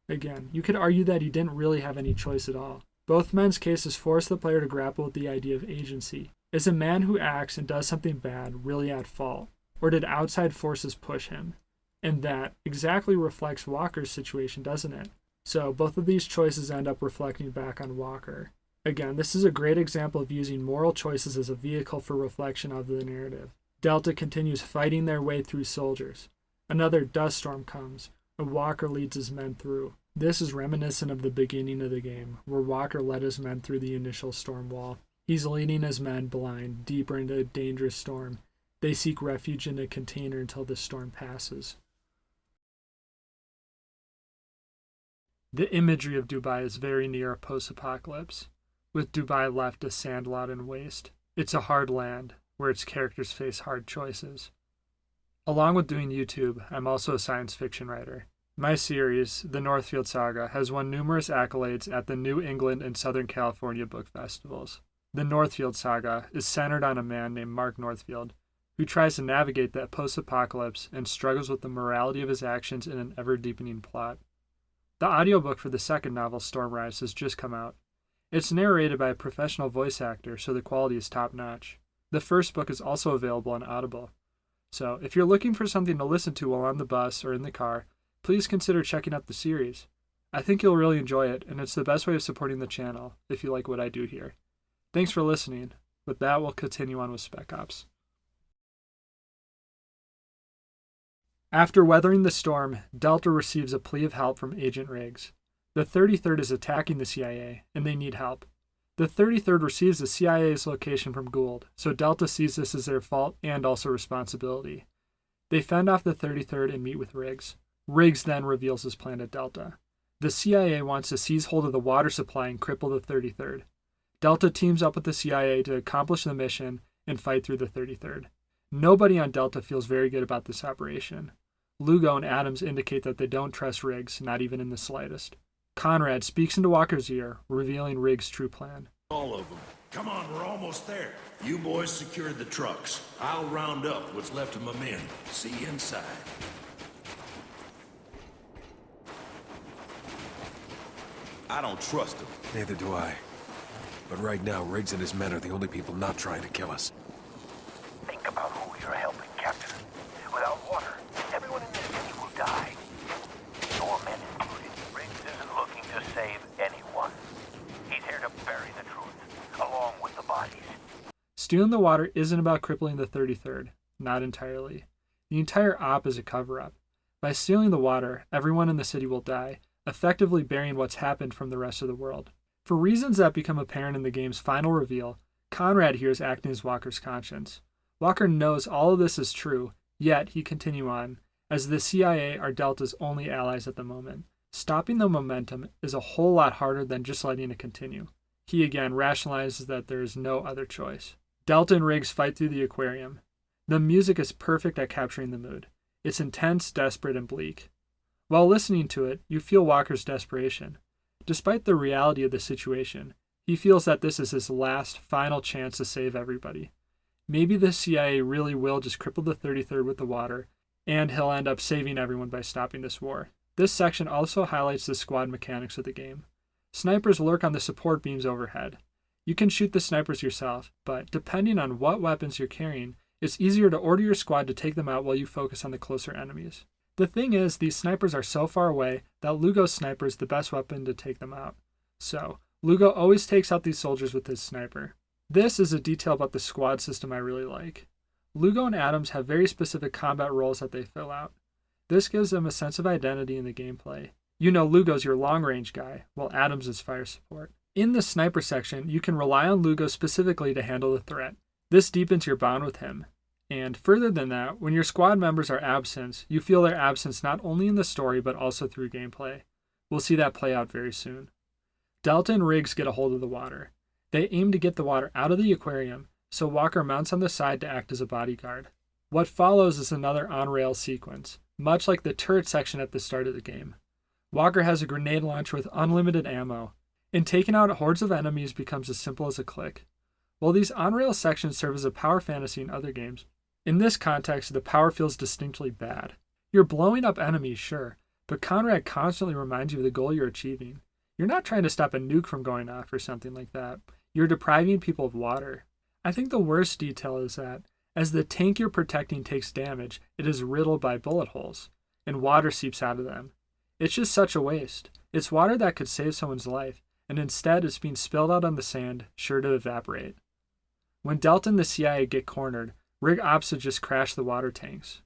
Again, you could argue that he didn't really have any choice at all. Both men's cases force the player to grapple with the idea of agency. Is a man who acts and does something bad really at fault, or did outside forces push him? And that exactly reflects Walker's situation, doesn't it? So both of these choices end up reflecting back on Walker. Again, this is a great example of using moral choices as a vehicle for reflection of the narrative. Delta continues fighting their way through soldiers. Another dust storm comes, and Walker leads his men through. This is reminiscent of the beginning of the game, where Walker led his men through the initial storm wall. He's leading his men blind, deeper into a dangerous storm. They seek refuge in a container until the storm passes. The imagery of Dubai is very near a post-apocalypse, with Dubai left a sandlot and waste. It's a hard land, where its characters face hard choices. Along with doing YouTube, I'm also a science fiction writer. My series, The Northfield Saga, has won numerous accolades at the New England and Southern California book festivals. The Northfield Saga is centered on a man named Mark Northfield, who tries to navigate that post-apocalypse and struggles with the morality of his actions in an ever-deepening plot. The audiobook for the second novel, Stormrise, has just come out. It's narrated by a professional voice actor, so the quality is top-notch. The first book is also available on Audible. So, if you're looking for something to listen to while on the bus or in the car, please consider checking out the series. I think you'll really enjoy it, and it's the best way of supporting the channel, if you like what I do here. Thanks for listening. With that, we'll continue on with Spec Ops. After weathering the storm, Delta receives a plea of help from Agent Riggs. The 33rd is attacking the CIA, and they need help. The 33rd receives the CIA's location from Gould, so Delta sees this as their fault and also responsibility. They fend off the 33rd and meet with Riggs. Riggs then reveals his plan to Delta. The CIA wants to seize hold of the water supply and cripple the 33rd. Delta teams up with the CIA to accomplish the mission and fight through the 33rd. Nobody on Delta feels very good about this operation. Lugo and Adams indicate that they don't trust Riggs, not even in the slightest. Conrad speaks into Walker's ear, revealing Riggs' true plan. All of them. Come on, we're almost there. You boys secured the trucks. I'll round up what's left of my men. See you inside. I don't trust him. Neither do I. But right now, Riggs and his men are the only people not trying to kill us. Think about who you're helping, Captain. Without water, everyone in this city will die. Your men included. Riggs isn't looking to save anyone. He's here to bury the truth, along with the bodies. Stealing the water isn't about crippling the 33rd. Not entirely. The entire op is a cover-up. By stealing the water, everyone in the city will die, effectively burying what's happened from the rest of the world. For reasons that become apparent in the game's final reveal, Conrad here is acting as Walker's conscience. Walker knows all of this is true, yet he continues on, as the CIA are Delta's only allies at the moment. Stopping the momentum is a whole lot harder than just letting it continue. He again rationalizes that there is no other choice. Delta and Riggs fight through the aquarium. The music is perfect at capturing the mood. It's intense, desperate, and bleak. While listening to it, you feel Walker's desperation. Despite the reality of the situation, he feels that this is his last, final chance to save everybody. Maybe the CIA really will just cripple the 33rd with the water, and he'll end up saving everyone by stopping this war. This section also highlights the squad mechanics of the game. Snipers lurk on the support beams overhead. You can shoot the snipers yourself, but depending on what weapons you're carrying, it's easier to order your squad to take them out while you focus on the closer enemies. The thing is, these snipers are so far away that Lugo's sniper is the best weapon to take them out. So, Lugo always takes out these soldiers with his sniper. This is a detail about the squad system I really like. Lugo and Adams have very specific combat roles that they fill out. This gives them a sense of identity in the gameplay. You know Lugo's your long-range guy, while Adams is fire support. In the sniper section, you can rely on Lugo specifically to handle the threat. This deepens your bond with him. And further than that, when your squad members are absent, you feel their absence not only in the story but also through gameplay. We'll see that play out very soon. Delta and Riggs get a hold of the water. They aim to get the water out of the aquarium, so Walker mounts on the side to act as a bodyguard. What follows is another on-rail sequence, much like the turret section at the start of the game. Walker has a grenade launcher with unlimited ammo, and taking out hordes of enemies becomes as simple as a click. While these on-rail sections serve as a power fantasy in other games, in this context the power feels distinctly bad. You're blowing up enemies, sure, but Conrad constantly reminds you of the goal you're achieving. You're not trying to stop a nuke from going off or something like that. You're depriving people of water. I think the worst detail is that, as the tank you're protecting takes damage, it is riddled by bullet holes, and water seeps out of them. It's just such a waste. It's water that could save someone's life, and instead it's being spilled out on the sand, sure to evaporate. When Delta and the CIA get cornered, Rig opts to just crash the water tanks.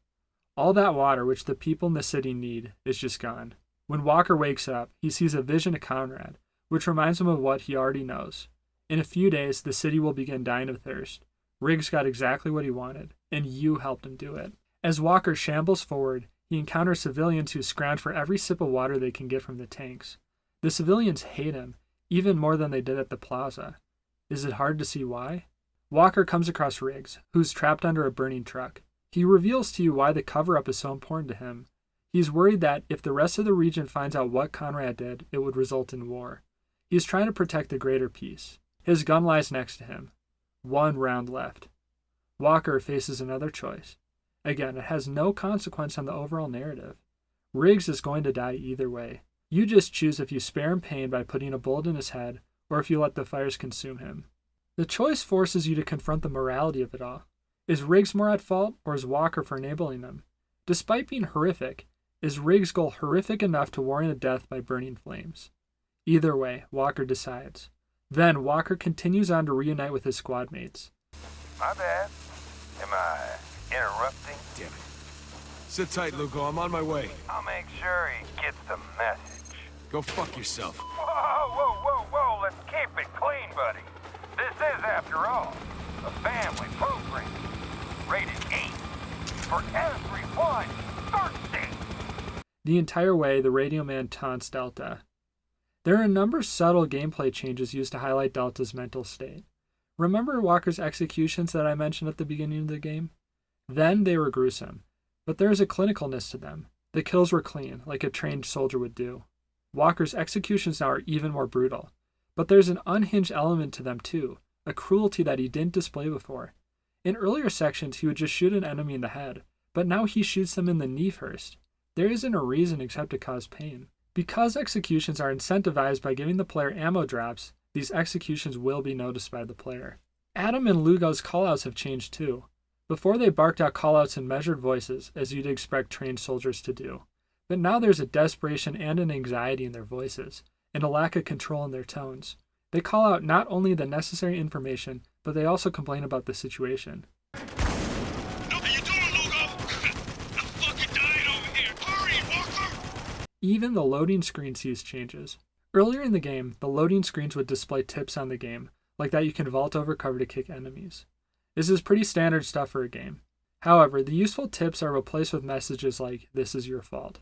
All that water, which the people in the city need, is just gone. When Walker wakes up, he sees a vision of Conrad, which reminds him of what he already knows. In a few days, the city will begin dying of thirst. Riggs got exactly what he wanted, and you helped him do it. As Walker shambles forward, he encounters civilians who scrounge for every sip of water they can get from the tanks. The civilians hate him, even more than they did at the plaza. Is it hard to see why? Walker comes across Riggs, who's trapped under a burning truck. He reveals to you why the cover-up is so important to him. He's worried that if the rest of the region finds out what Conrad did, it would result in war. He's trying to protect the greater peace. His gun lies next to him. 1 round left. Walker faces another choice. Again, it has no consequence on the overall narrative. Riggs is going to die either way. You just choose if you spare him pain by putting a bullet in his head, or if you let the fires consume him. The choice forces you to confront the morality of it all. Is Riggs more at fault, or is Walker for enabling them? Despite being horrific, is Riggs' goal horrific enough to warrant a death by burning flames? Either way, Walker decides. Then Walker continues on to reunite with his squad mates. My bad. Am I interrupting? Damn it. Sit tight, Lugo. I'm on my way. I'll make sure he gets the message. Go fuck yourself. Whoa. Let's keep it clean, buddy. This is, after all, a family program. Rated 8 for everyone thirsty. The entire way, the radio man taunts Delta. There are a number of subtle gameplay changes used to highlight Delta's mental state. Remember Walker's executions that I mentioned at the beginning of the game? Then they were gruesome, but there is a clinicalness to them. The kills were clean, like a trained soldier would do. Walker's executions now are even more brutal, but there's an unhinged element to them too, a cruelty that he didn't display before. In earlier sections, he would just shoot an enemy in the head, but now he shoots them in the knee first. There isn't a reason except to cause pain. Because executions are incentivized by giving the player ammo drops, these executions will be noticed by the player. Adam and Lugo's callouts have changed too. Before they barked out callouts in measured voices, as you'd expect trained soldiers to do. But now there's a desperation and an anxiety in their voices, and a lack of control in their tones. They call out not only the necessary information, but they also complain about the situation. How you doing, Lugo? I'm fucking dying over here. Hurry, Walker! Even the loading screen sees changes. Earlier in the game, the loading screens would display tips on the game, like that you can vault over cover to kick enemies. This is pretty standard stuff for a game. However, the useful tips are replaced with messages like, "This is your fault."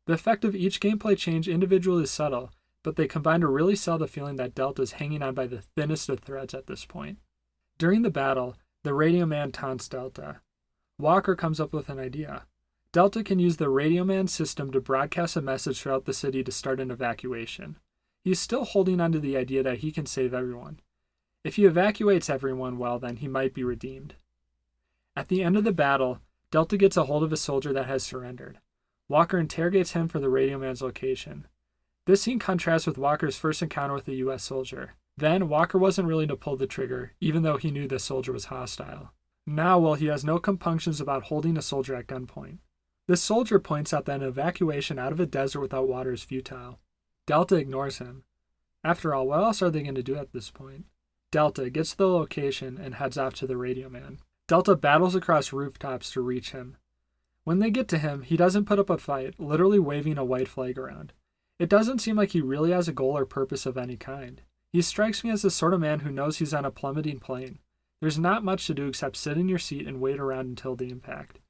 The effect of each gameplay change individually is subtle, but they combine to really sell the feeling that Delta is hanging on by the thinnest of threads at this point. During the battle, the radio man taunts Delta. Walker comes up with an idea. Delta can use the radio man system to broadcast a message throughout the city to start an evacuation. He's still holding on to the idea that he can save everyone. If he evacuates everyone, well then, he might be redeemed. At the end of the battle, Delta gets a hold of a soldier that has surrendered. Walker interrogates him for the radio man's location. This scene contrasts with Walker's first encounter with a US soldier. Then, Walker wasn't willing to pull the trigger, even though he knew the soldier was hostile. Now, well, he has no compunctions about holding a soldier at gunpoint. The soldier points out that an evacuation out of a desert without water is futile. Delta ignores him. After all, what else are they going to do at this point? Delta gets to the location and heads off to the radio man. Delta battles across rooftops to reach him. When they get to him, he doesn't put up a fight, literally waving a white flag around. It doesn't seem like he really has a goal or purpose of any kind. He strikes me as the sort of man who knows he's on a plummeting plane. There's not much to do except sit in your seat and wait around until the impact.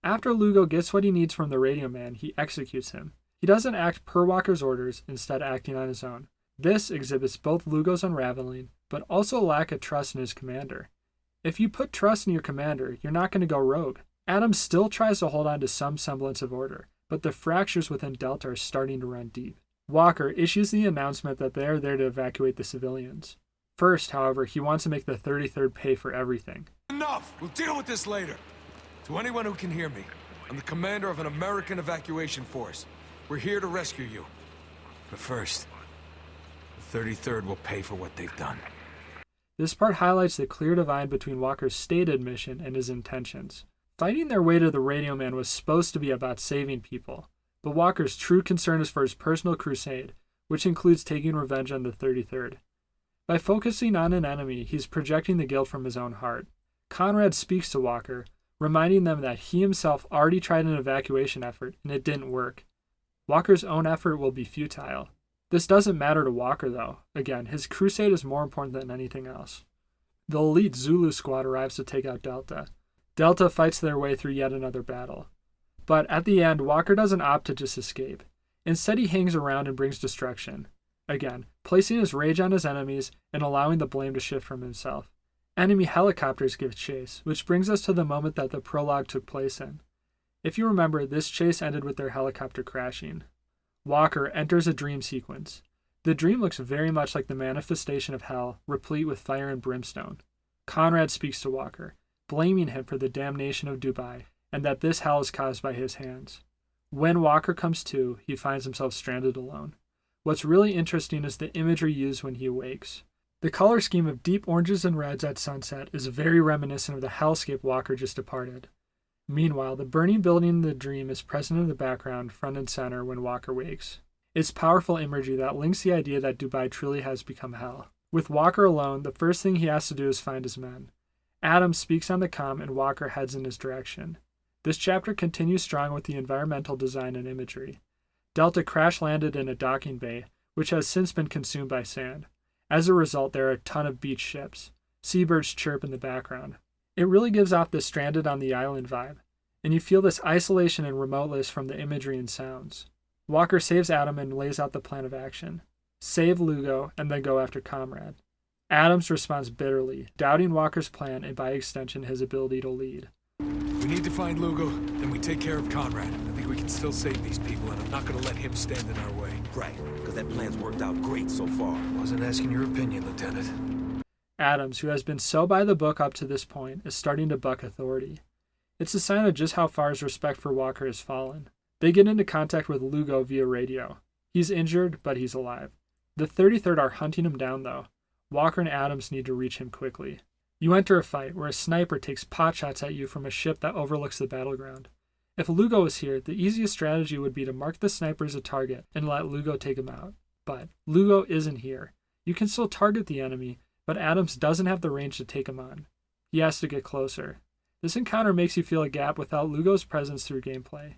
After Lugo gets what he needs from the radio man, he executes him. He doesn't act per Walker's orders, instead acting on his own. This exhibits both Lugo's unraveling, but also a lack of trust in his commander. If you put trust in your commander, you're not going to go rogue. Adams still tries to hold on to some semblance of order, but the fractures within Delta are starting to run deep. Walker issues the announcement that they are there to evacuate the civilians. First, however, he wants to make the 33rd pay for everything. Enough! We'll deal with this later. To anyone who can hear me, I'm the commander of an American evacuation force. We're here to rescue you. But first, the 33rd will pay for what they've done. This part highlights the clear divide between Walker's stated mission and his intentions. Fighting their way to the radio man was supposed to be about saving people, but Walker's true concern is for his personal crusade, which includes taking revenge on the 33rd. By focusing on an enemy, he's projecting the guilt from his own heart. Conrad speaks to Walker, reminding them that he himself already tried an evacuation effort and it didn't work. Walker's own effort will be futile. This doesn't matter to Walker, though. Again, his crusade is more important than anything else. The elite Zulu squad arrives to take out Delta. Delta fights their way through yet another battle. But at the end, Walker doesn't opt to just escape. Instead, he hangs around and brings destruction. Again, placing his rage on his enemies and allowing the blame to shift from himself. Enemy helicopters give chase, which brings us to the moment that the prologue took place in. If you remember, this chase ended with their helicopter crashing. Walker enters a dream sequence. The dream looks very much like the manifestation of hell, replete with fire and brimstone. Conrad speaks to Walker, blaming him for the damnation of Dubai, and that this hell is caused by his hands. When Walker comes to, he finds himself stranded alone. What's really interesting is the imagery used when he awakes. The color scheme of deep oranges and reds at sunset is very reminiscent of the hellscape Walker just departed. Meanwhile, the burning building in the dream is present in the background, front and center, when Walker wakes. It's powerful imagery that links the idea that Dubai truly has become hell. With Walker alone, the first thing he has to do is find his men. Adams speaks on the comm and Walker heads in his direction. This chapter continues strong with the environmental design and imagery. Delta crash-landed in a docking bay, which has since been consumed by sand. As a result, there are a ton of beach ships. Seabirds chirp in the background. It really gives off the stranded on the island vibe, and you feel this isolation and remoteness from the imagery and sounds. Walker saves Adam and lays out the plan of action. Save Lugo, and then go after Conrad. Adams responds bitterly, doubting Walker's plan and by extension his ability to lead. We need to find Lugo, then we take care of Conrad. I think we can still save these people, and I'm not gonna let him stand in our way. Right, because that plan's worked out great so far. Wasn't asking your opinion, Lieutenant. Adams, who has been so by the book up to this point, is starting to buck authority. It's a sign of just how far his respect for Walker has fallen. They get into contact with Lugo via radio. He's injured, but he's alive. The 33rd are hunting him down, though. Walker and Adams need to reach him quickly. You enter a fight where a sniper takes potshots at you from a ship that overlooks the battleground. If Lugo was here, the easiest strategy would be to mark the sniper as a target and let Lugo take him out. But Lugo isn't here. You can still target the enemy, but Adams doesn't have the range to take him on. He has to get closer. This encounter makes you feel a gap without Lugo's presence through gameplay,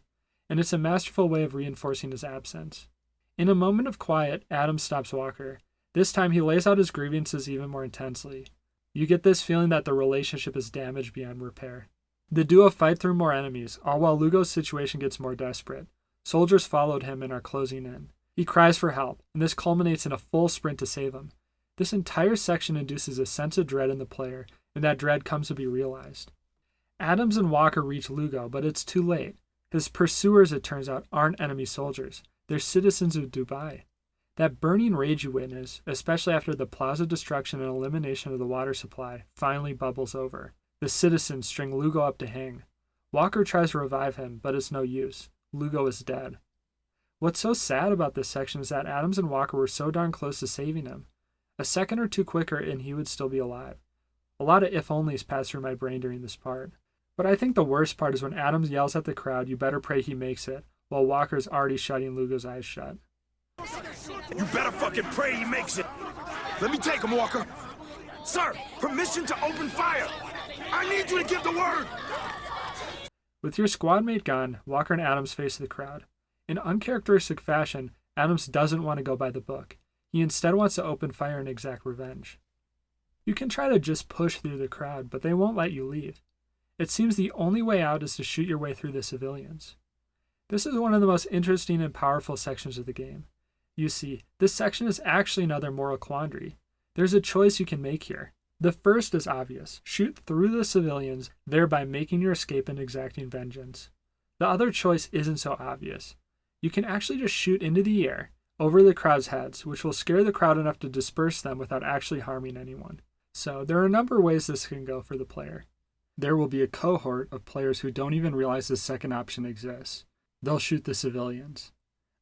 and it's a masterful way of reinforcing his absence. In a moment of quiet, Adams stops Walker. This time he lays out his grievances even more intensely. You get this feeling that the relationship is damaged beyond repair. The duo fight through more enemies, all while Lugo's situation gets more desperate. Soldiers followed him and are closing in. He cries for help, and this culminates in a full sprint to save him. This entire section induces a sense of dread in the player, and that dread comes to be realized. Adams and Walker reach Lugo, but it's too late. His pursuers, it turns out, aren't enemy soldiers. They're citizens of Dubai. That burning rage you witness, especially after the plaza destruction and elimination of the water supply, finally bubbles over. The citizens string Lugo up to hang. Walker tries to revive him, but it's no use. Lugo is dead. What's so sad about this section is that Adams and Walker were so darn close to saving him. A second or two quicker and he would still be alive. A lot of if-onlys pass through my brain during this part. But I think the worst part is when Adams yells at the crowd, "You better pray he makes it," while Walker's already shutting Lugo's eyes shut. You better fucking pray he makes it. Let me take him, Walker. Sir, permission to open fire. I need you to give the word. With your squad mate gone, Walker and Adams face the crowd. In uncharacteristic fashion, Adams doesn't want to go by the book. He instead wants to open fire and exact revenge. You can try to just push through the crowd, but they won't let you leave. It seems the only way out is to shoot your way through the civilians. This is one of the most interesting and powerful sections of the game. You see, this section is actually another moral quandary. There's a choice you can make here. The first is obvious: shoot through the civilians, thereby making your escape and exacting vengeance. The other choice isn't so obvious. You can actually just shoot into the air, over the crowd's heads, which will scare the crowd enough to disperse them without actually harming anyone. So there are a number of ways this can go for the player. There will be a cohort of players who don't even realize the second option exists. They'll shoot the civilians.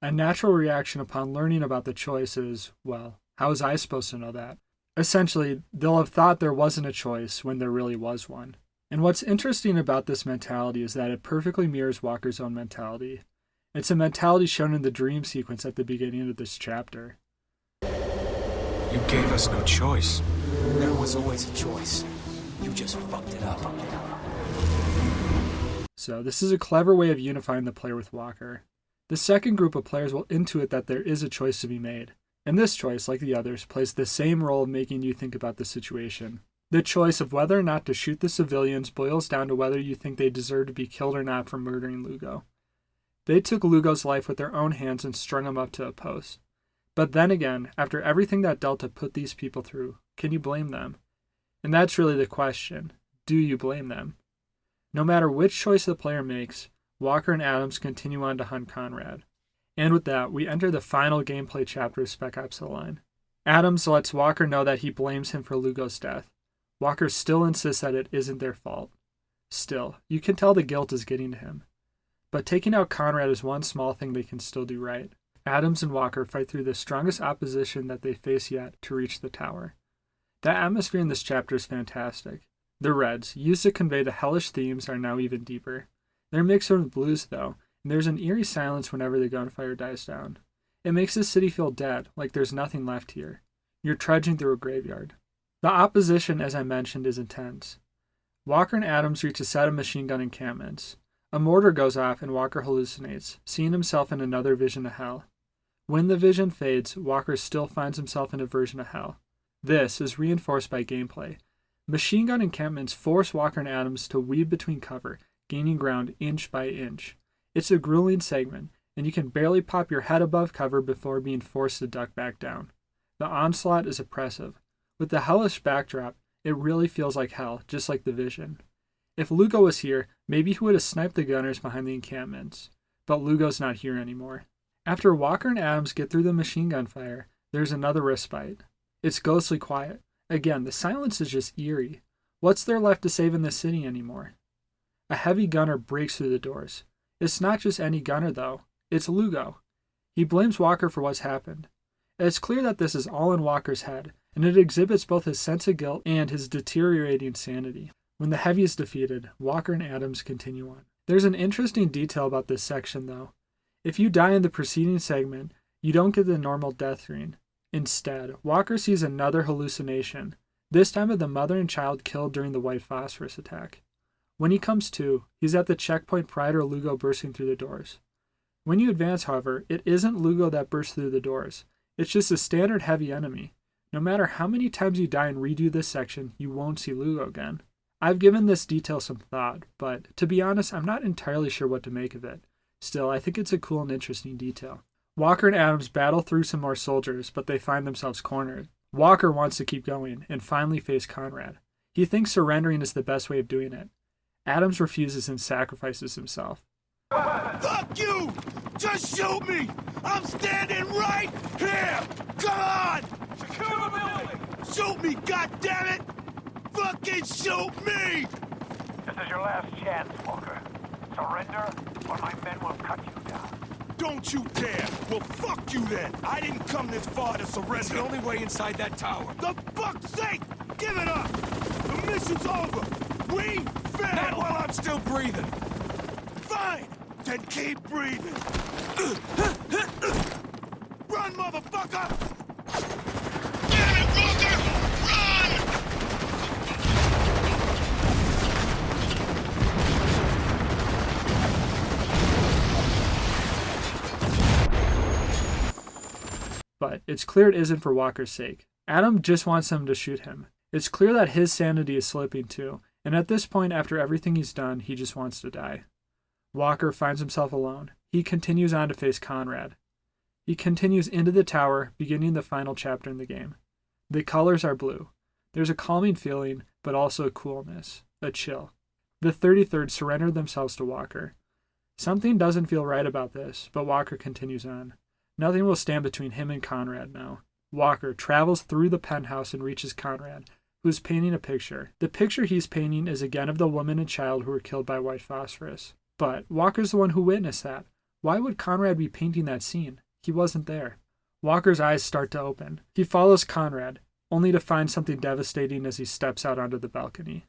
A natural reaction upon learning about the choice is, well, how was I supposed to know that? Essentially, they'll have thought there wasn't a choice when there really was one. And what's interesting about this mentality is that it perfectly mirrors Walker's own mentality. It's a mentality shown in the dream sequence at the beginning of this chapter. You gave us no choice. There was always a choice. You just fucked it up. So this is a clever way of unifying the player with Walker. The second group of players will intuit that there is a choice to be made. And this choice, like the others, plays the same role of making you think about the situation. The choice of whether or not to shoot the civilians boils down to whether you think they deserve to be killed or not for murdering Lugo. They took Lugo's life with their own hands and strung him up to a post. But then again, after everything that Delta put these people through, can you blame them? And that's really the question. Do you blame them? No matter which choice the player makes, Walker and Adams continue on to hunt Conrad. And with that, we enter the final gameplay chapter of Spec Ops the Line. Adams lets Walker know that he blames him for Lugo's death. Walker still insists that it isn't their fault. Still, you can tell the guilt is getting to him. But taking out Conrad is one small thing they can still do right. Adams and Walker fight through the strongest opposition that they face yet to reach the tower. The atmosphere in this chapter is fantastic. The reds, used to convey the hellish themes, are now even deeper. They're mixed with blues, though, and there's an eerie silence whenever the gunfire dies down. It makes the city feel dead, like there's nothing left here. You're trudging through a graveyard. The opposition, as I mentioned, is intense. Walker and Adams reach a set of machine gun encampments. A mortar goes off and Walker hallucinates, seeing himself in another vision of hell. When the vision fades, Walker still finds himself in a version of hell. This is reinforced by gameplay. Machine gun encampments force Walker and Adams to weave between cover, gaining ground inch by inch. It's a grueling segment, and you can barely pop your head above cover before being forced to duck back down. The onslaught is oppressive. With the hellish backdrop, it really feels like hell, just like the vision. If Lugo was here, maybe he would have sniped the gunners behind the encampments. But Lugo's not here anymore. After Walker and Adams get through the machine gun fire, there's another respite. It's ghostly quiet. Again, the silence is just eerie. What's there left to save in the city anymore? A heavy gunner breaks through the doors. It's not just any gunner, though. It's Lugo. He blames Walker for what's happened. It's clear that this is all in Walker's head, and it exhibits both his sense of guilt and his deteriorating sanity. When the heavy is defeated, Walker and Adams continue on. There's an interesting detail about this section, though. If you die in the preceding segment, you don't get the normal death screen. Instead, Walker sees another hallucination, this time of the mother and child killed during the white phosphorus attack. When he comes to, he's at the checkpoint prior to Lugo bursting through the doors. When you advance, however, it isn't Lugo that bursts through the doors. It's just a standard heavy enemy. No matter how many times you die and redo this section, you won't see Lugo again. I've given this detail some thought, but to be honest, I'm not entirely sure what to make of it. Still, I think it's a cool and interesting detail. Walker and Adams battle through some more soldiers, but they find themselves cornered. Walker wants to keep going and finally face Conrad. He thinks surrendering is the best way of doing it. Adams refuses and sacrifices himself. Fuck you! Just shoot me! I'm standing right here! Come on! Secure the building! Shoot me, goddammit! Fucking shoot me! This is your last chance, Walker. Surrender, or my men will cut you down. Don't you dare! Well, fuck you then! I didn't come this far to surrender! It's the only way inside that tower. The fuck's sake! Give it up! The mission's over! We failed! Not while I'm still breathing! Fine! Then keep breathing! Run, motherfucker! Damn it, Walker! Run! It's clear it isn't for Walker's sake. Adam just wants him to shoot him. It's clear that his sanity is slipping too, and at this point, after everything he's done, he just wants to die. Walker finds himself alone. He continues on to face Conrad. He continues into the tower, beginning the final chapter in the game. The colors are blue. There's a calming feeling, but also a coolness, a chill. The 33rd surrender themselves to Walker. Something doesn't feel right about this, but Walker continues on. Nothing will stand between him and Conrad now. Walker travels through the penthouse and reaches Conrad, who's painting a picture. The picture he's painting is again of the woman and child who were killed by white phosphorus. But Walker's the one who witnessed that. Why would Conrad be painting that scene? He wasn't there. Walker's eyes start to open. He follows Conrad, only to find something devastating as he steps out onto the balcony.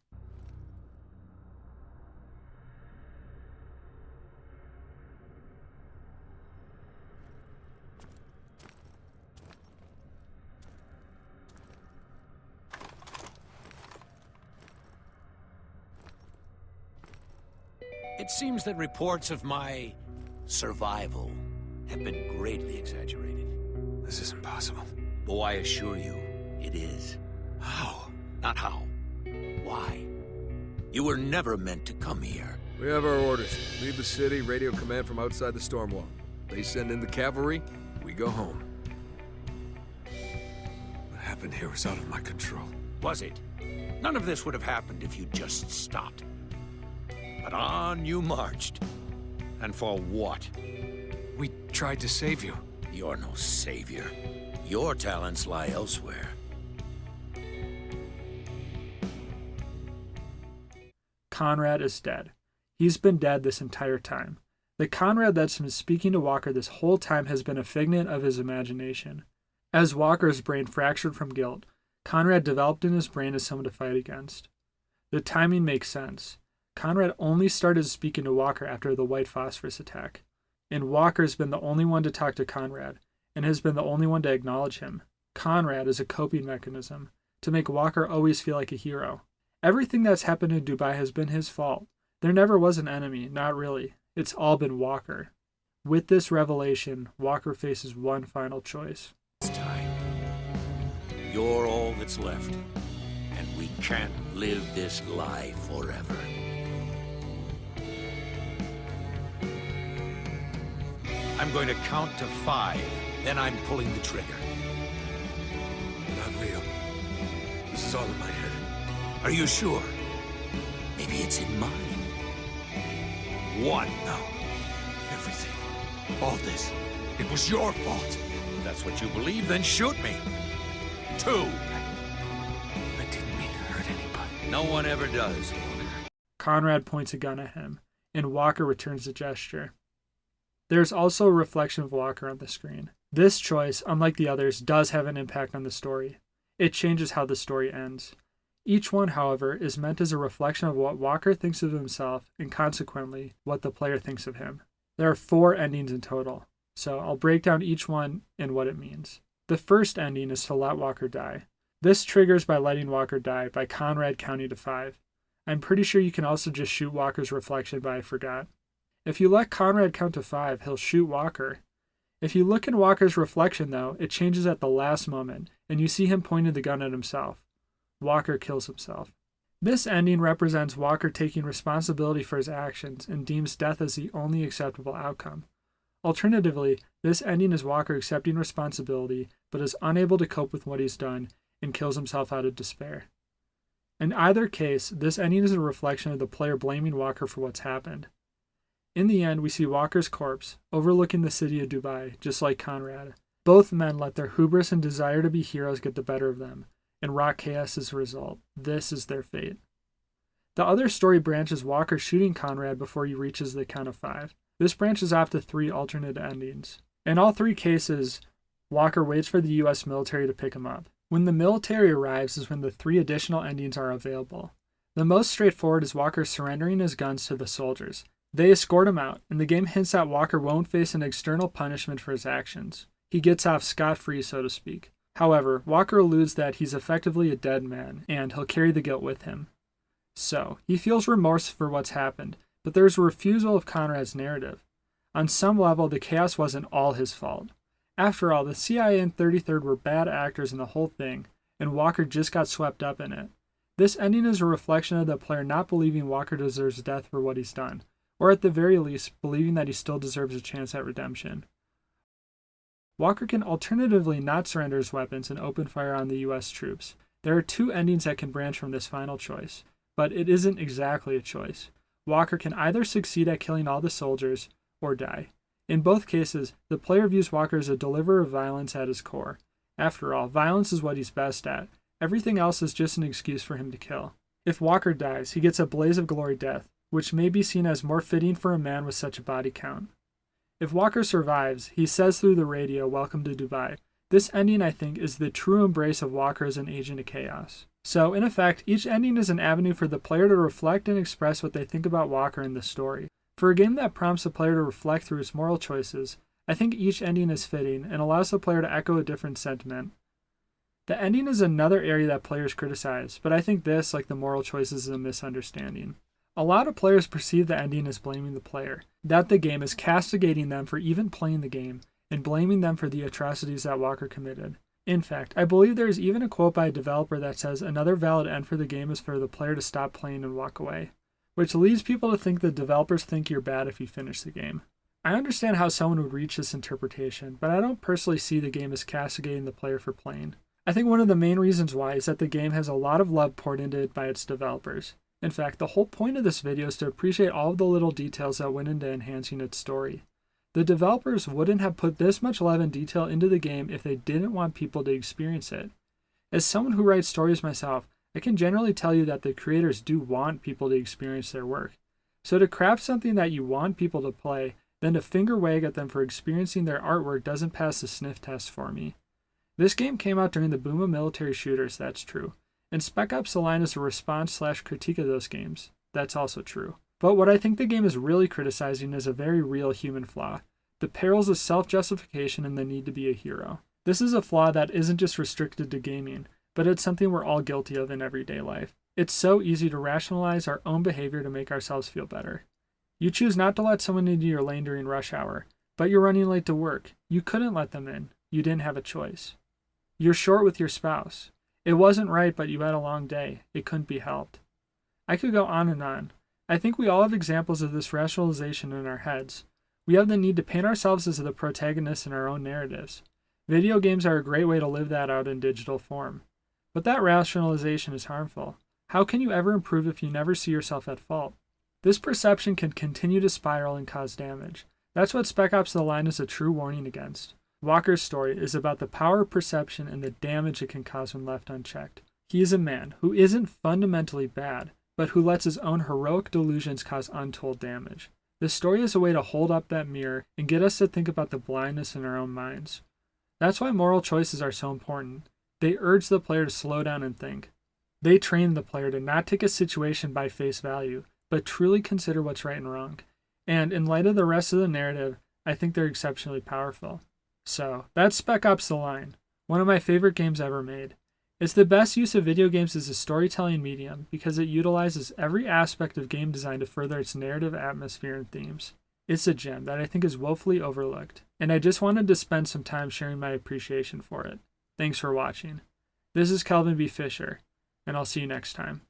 It seems that reports of my survival have been greatly exaggerated. This isn't possible. Oh, I assure you, it is. How? Not how. Why? You were never meant to come here. We have our orders. Leave the city, radio command from outside the storm wall. They send in the cavalry, we go home. What happened here was out of my control. Was it? None of this would have happened if you'd just stopped. But on you marched. And for what? We tried to save you. You're no savior. Your talents lie elsewhere. Conrad is dead. He's been dead this entire time. The Conrad that's been speaking to Walker this whole time has been a figment of his imagination. As Walker's brain fractured from guilt, Conrad developed in his brain as someone to fight against. The timing makes sense. Conrad only started speaking to Walker after the white phosphorus attack. And Walker's been the only one to talk to Conrad, and has been the only one to acknowledge him. Conrad is a coping mechanism, to make Walker always feel like a hero. Everything that's happened in Dubai has been his fault. There never was an enemy, not really. It's all been Walker. With this revelation, Walker faces one final choice. It's time. You're all that's left. And we can't live this lie forever. I'm going to count to 5, then I'm pulling the trigger. Not real. This is all in my head. Are you sure? Maybe it's in mine. 1. No. Everything. All this. It was your fault. If that's what you believe, then shoot me. 2. I didn't mean to hurt anybody. No one ever does, Walker. Conrad points a gun at him, and Walker returns the gesture. There's also a reflection of Walker on the screen. This choice, unlike the others, does have an impact on the story. It changes how the story ends. Each one, however, is meant as a reflection of what Walker thinks of himself, and consequently, what the player thinks of him. There are 4 endings in total, so I'll break down each one and what it means. The first ending is to let Walker die. This triggers by letting Walker die by Conrad counting to 5. I'm pretty sure you can also just shoot Walker's reflection by I forgot. If you let Conrad count to 5, he'll shoot Walker. If you look in Walker's reflection, though, it changes at the last moment, and you see him pointing the gun at himself. Walker kills himself. This ending represents Walker taking responsibility for his actions and deems death as the only acceptable outcome. Alternatively, this ending is Walker accepting responsibility, but is unable to cope with what he's done, and kills himself out of despair. In either case, this ending is a reflection of the player blaming Walker for what's happened. In the end, we see Walker's corpse, overlooking the city of Dubai, just like Conrad. Both men let their hubris and desire to be heroes get the better of them, and wrought chaos as a result. This is their fate. The other story branch is Walker shooting Conrad before he reaches the count of 5. This branches off to 3 alternate endings. In all 3 cases, Walker waits for the US military to pick him up. When the military arrives is when the 3 additional endings are available. The most straightforward is Walker surrendering his guns to the soldiers. They escort him out, and the game hints that Walker won't face an external punishment for his actions. He gets off scot-free, so to speak. However, Walker alludes that he's effectively a dead man, and he'll carry the guilt with him. So, he feels remorse for what's happened, but there's a refusal of Conrad's narrative. On some level, the chaos wasn't all his fault. After all, the CIA and 33rd were bad actors in the whole thing, and Walker just got swept up in it. This ending is a reflection of the player not believing Walker deserves death for what he's done, or at the very least, believing that he still deserves a chance at redemption. Walker can alternatively not surrender his weapons and open fire on the US troops. There are two endings that can branch from this final choice, but it isn't exactly a choice. Walker can either succeed at killing all the soldiers, or die. In both cases, the player views Walker as a deliverer of violence at his core. After all, violence is what he's best at. Everything else is just an excuse for him to kill. If Walker dies, he gets a blaze of glory death, which may be seen as more fitting for a man with such a body count. If Walker survives, he says through the radio, "Welcome to Dubai." This ending, I think, is the true embrace of Walker as an agent of chaos. So, in effect, each ending is an avenue for the player to reflect and express what they think about Walker in the story. For a game that prompts the player to reflect through his moral choices, I think each ending is fitting and allows the player to echo a different sentiment. The ending is another area that players criticize, but I think this, like the moral choices, is a misunderstanding. A lot of players perceive the ending as blaming the player, that the game is castigating them for even playing the game, and blaming them for the atrocities that Walker committed. In fact, I believe there is even a quote by a developer that says another valid end for the game is for the player to stop playing and walk away, which leads people to think the developers think you're bad if you finish the game. I understand how someone would reach this interpretation, but I don't personally see the game as castigating the player for playing. I think one of the main reasons why is that the game has a lot of love poured into it by its developers. In fact, the whole point of this video is to appreciate all of the little details that went into enhancing its story. The developers wouldn't have put this much love and detail into the game if they didn't want people to experience it. As someone who writes stories myself, I can generally tell you that the creators do want people to experience their work. So to craft something that you want people to play, then to finger wag at them for experiencing their artwork doesn't pass the sniff test for me. This game came out during the boom of military shooters, that's true. And Spec Ops the Line is a response/critique of those games. That's also true. But what I think the game is really criticizing is a very real human flaw. The perils of self-justification and the need to be a hero. This is a flaw that isn't just restricted to gaming, but it's something we're all guilty of in everyday life. It's so easy to rationalize our own behavior to make ourselves feel better. You choose not to let someone into your lane during rush hour, but you're running late to work. You couldn't let them in. You didn't have a choice. You're short with your spouse. It wasn't right, but you had a long day. It couldn't be helped. I could go on and on. I think we all have examples of this rationalization in our heads. We have the need to paint ourselves as the protagonists in our own narratives. Video games are a great way to live that out in digital form. But that rationalization is harmful. How can you ever improve if you never see yourself at fault? This perception can continue to spiral and cause damage. That's what Spec Ops the Line is a true warning against. Walker's story is about the power of perception and the damage it can cause when left unchecked. He is a man who isn't fundamentally bad, but who lets his own heroic delusions cause untold damage. The story is a way to hold up that mirror and get us to think about the blindness in our own minds. That's why moral choices are so important. They urge the player to slow down and think. They train the player to not take a situation by face value, but truly consider what's right and wrong. And in light of the rest of the narrative, I think they're exceptionally powerful. So, that's Spec Ops the Line, one of my favorite games ever made. It's the best use of video games as a storytelling medium because it utilizes every aspect of game design to further its narrative, atmosphere, and themes. It's a gem that I think is woefully overlooked, and I just wanted to spend some time sharing my appreciation for it. Thanks for watching. This is Kelvin B. Fisher, and I'll see you next time.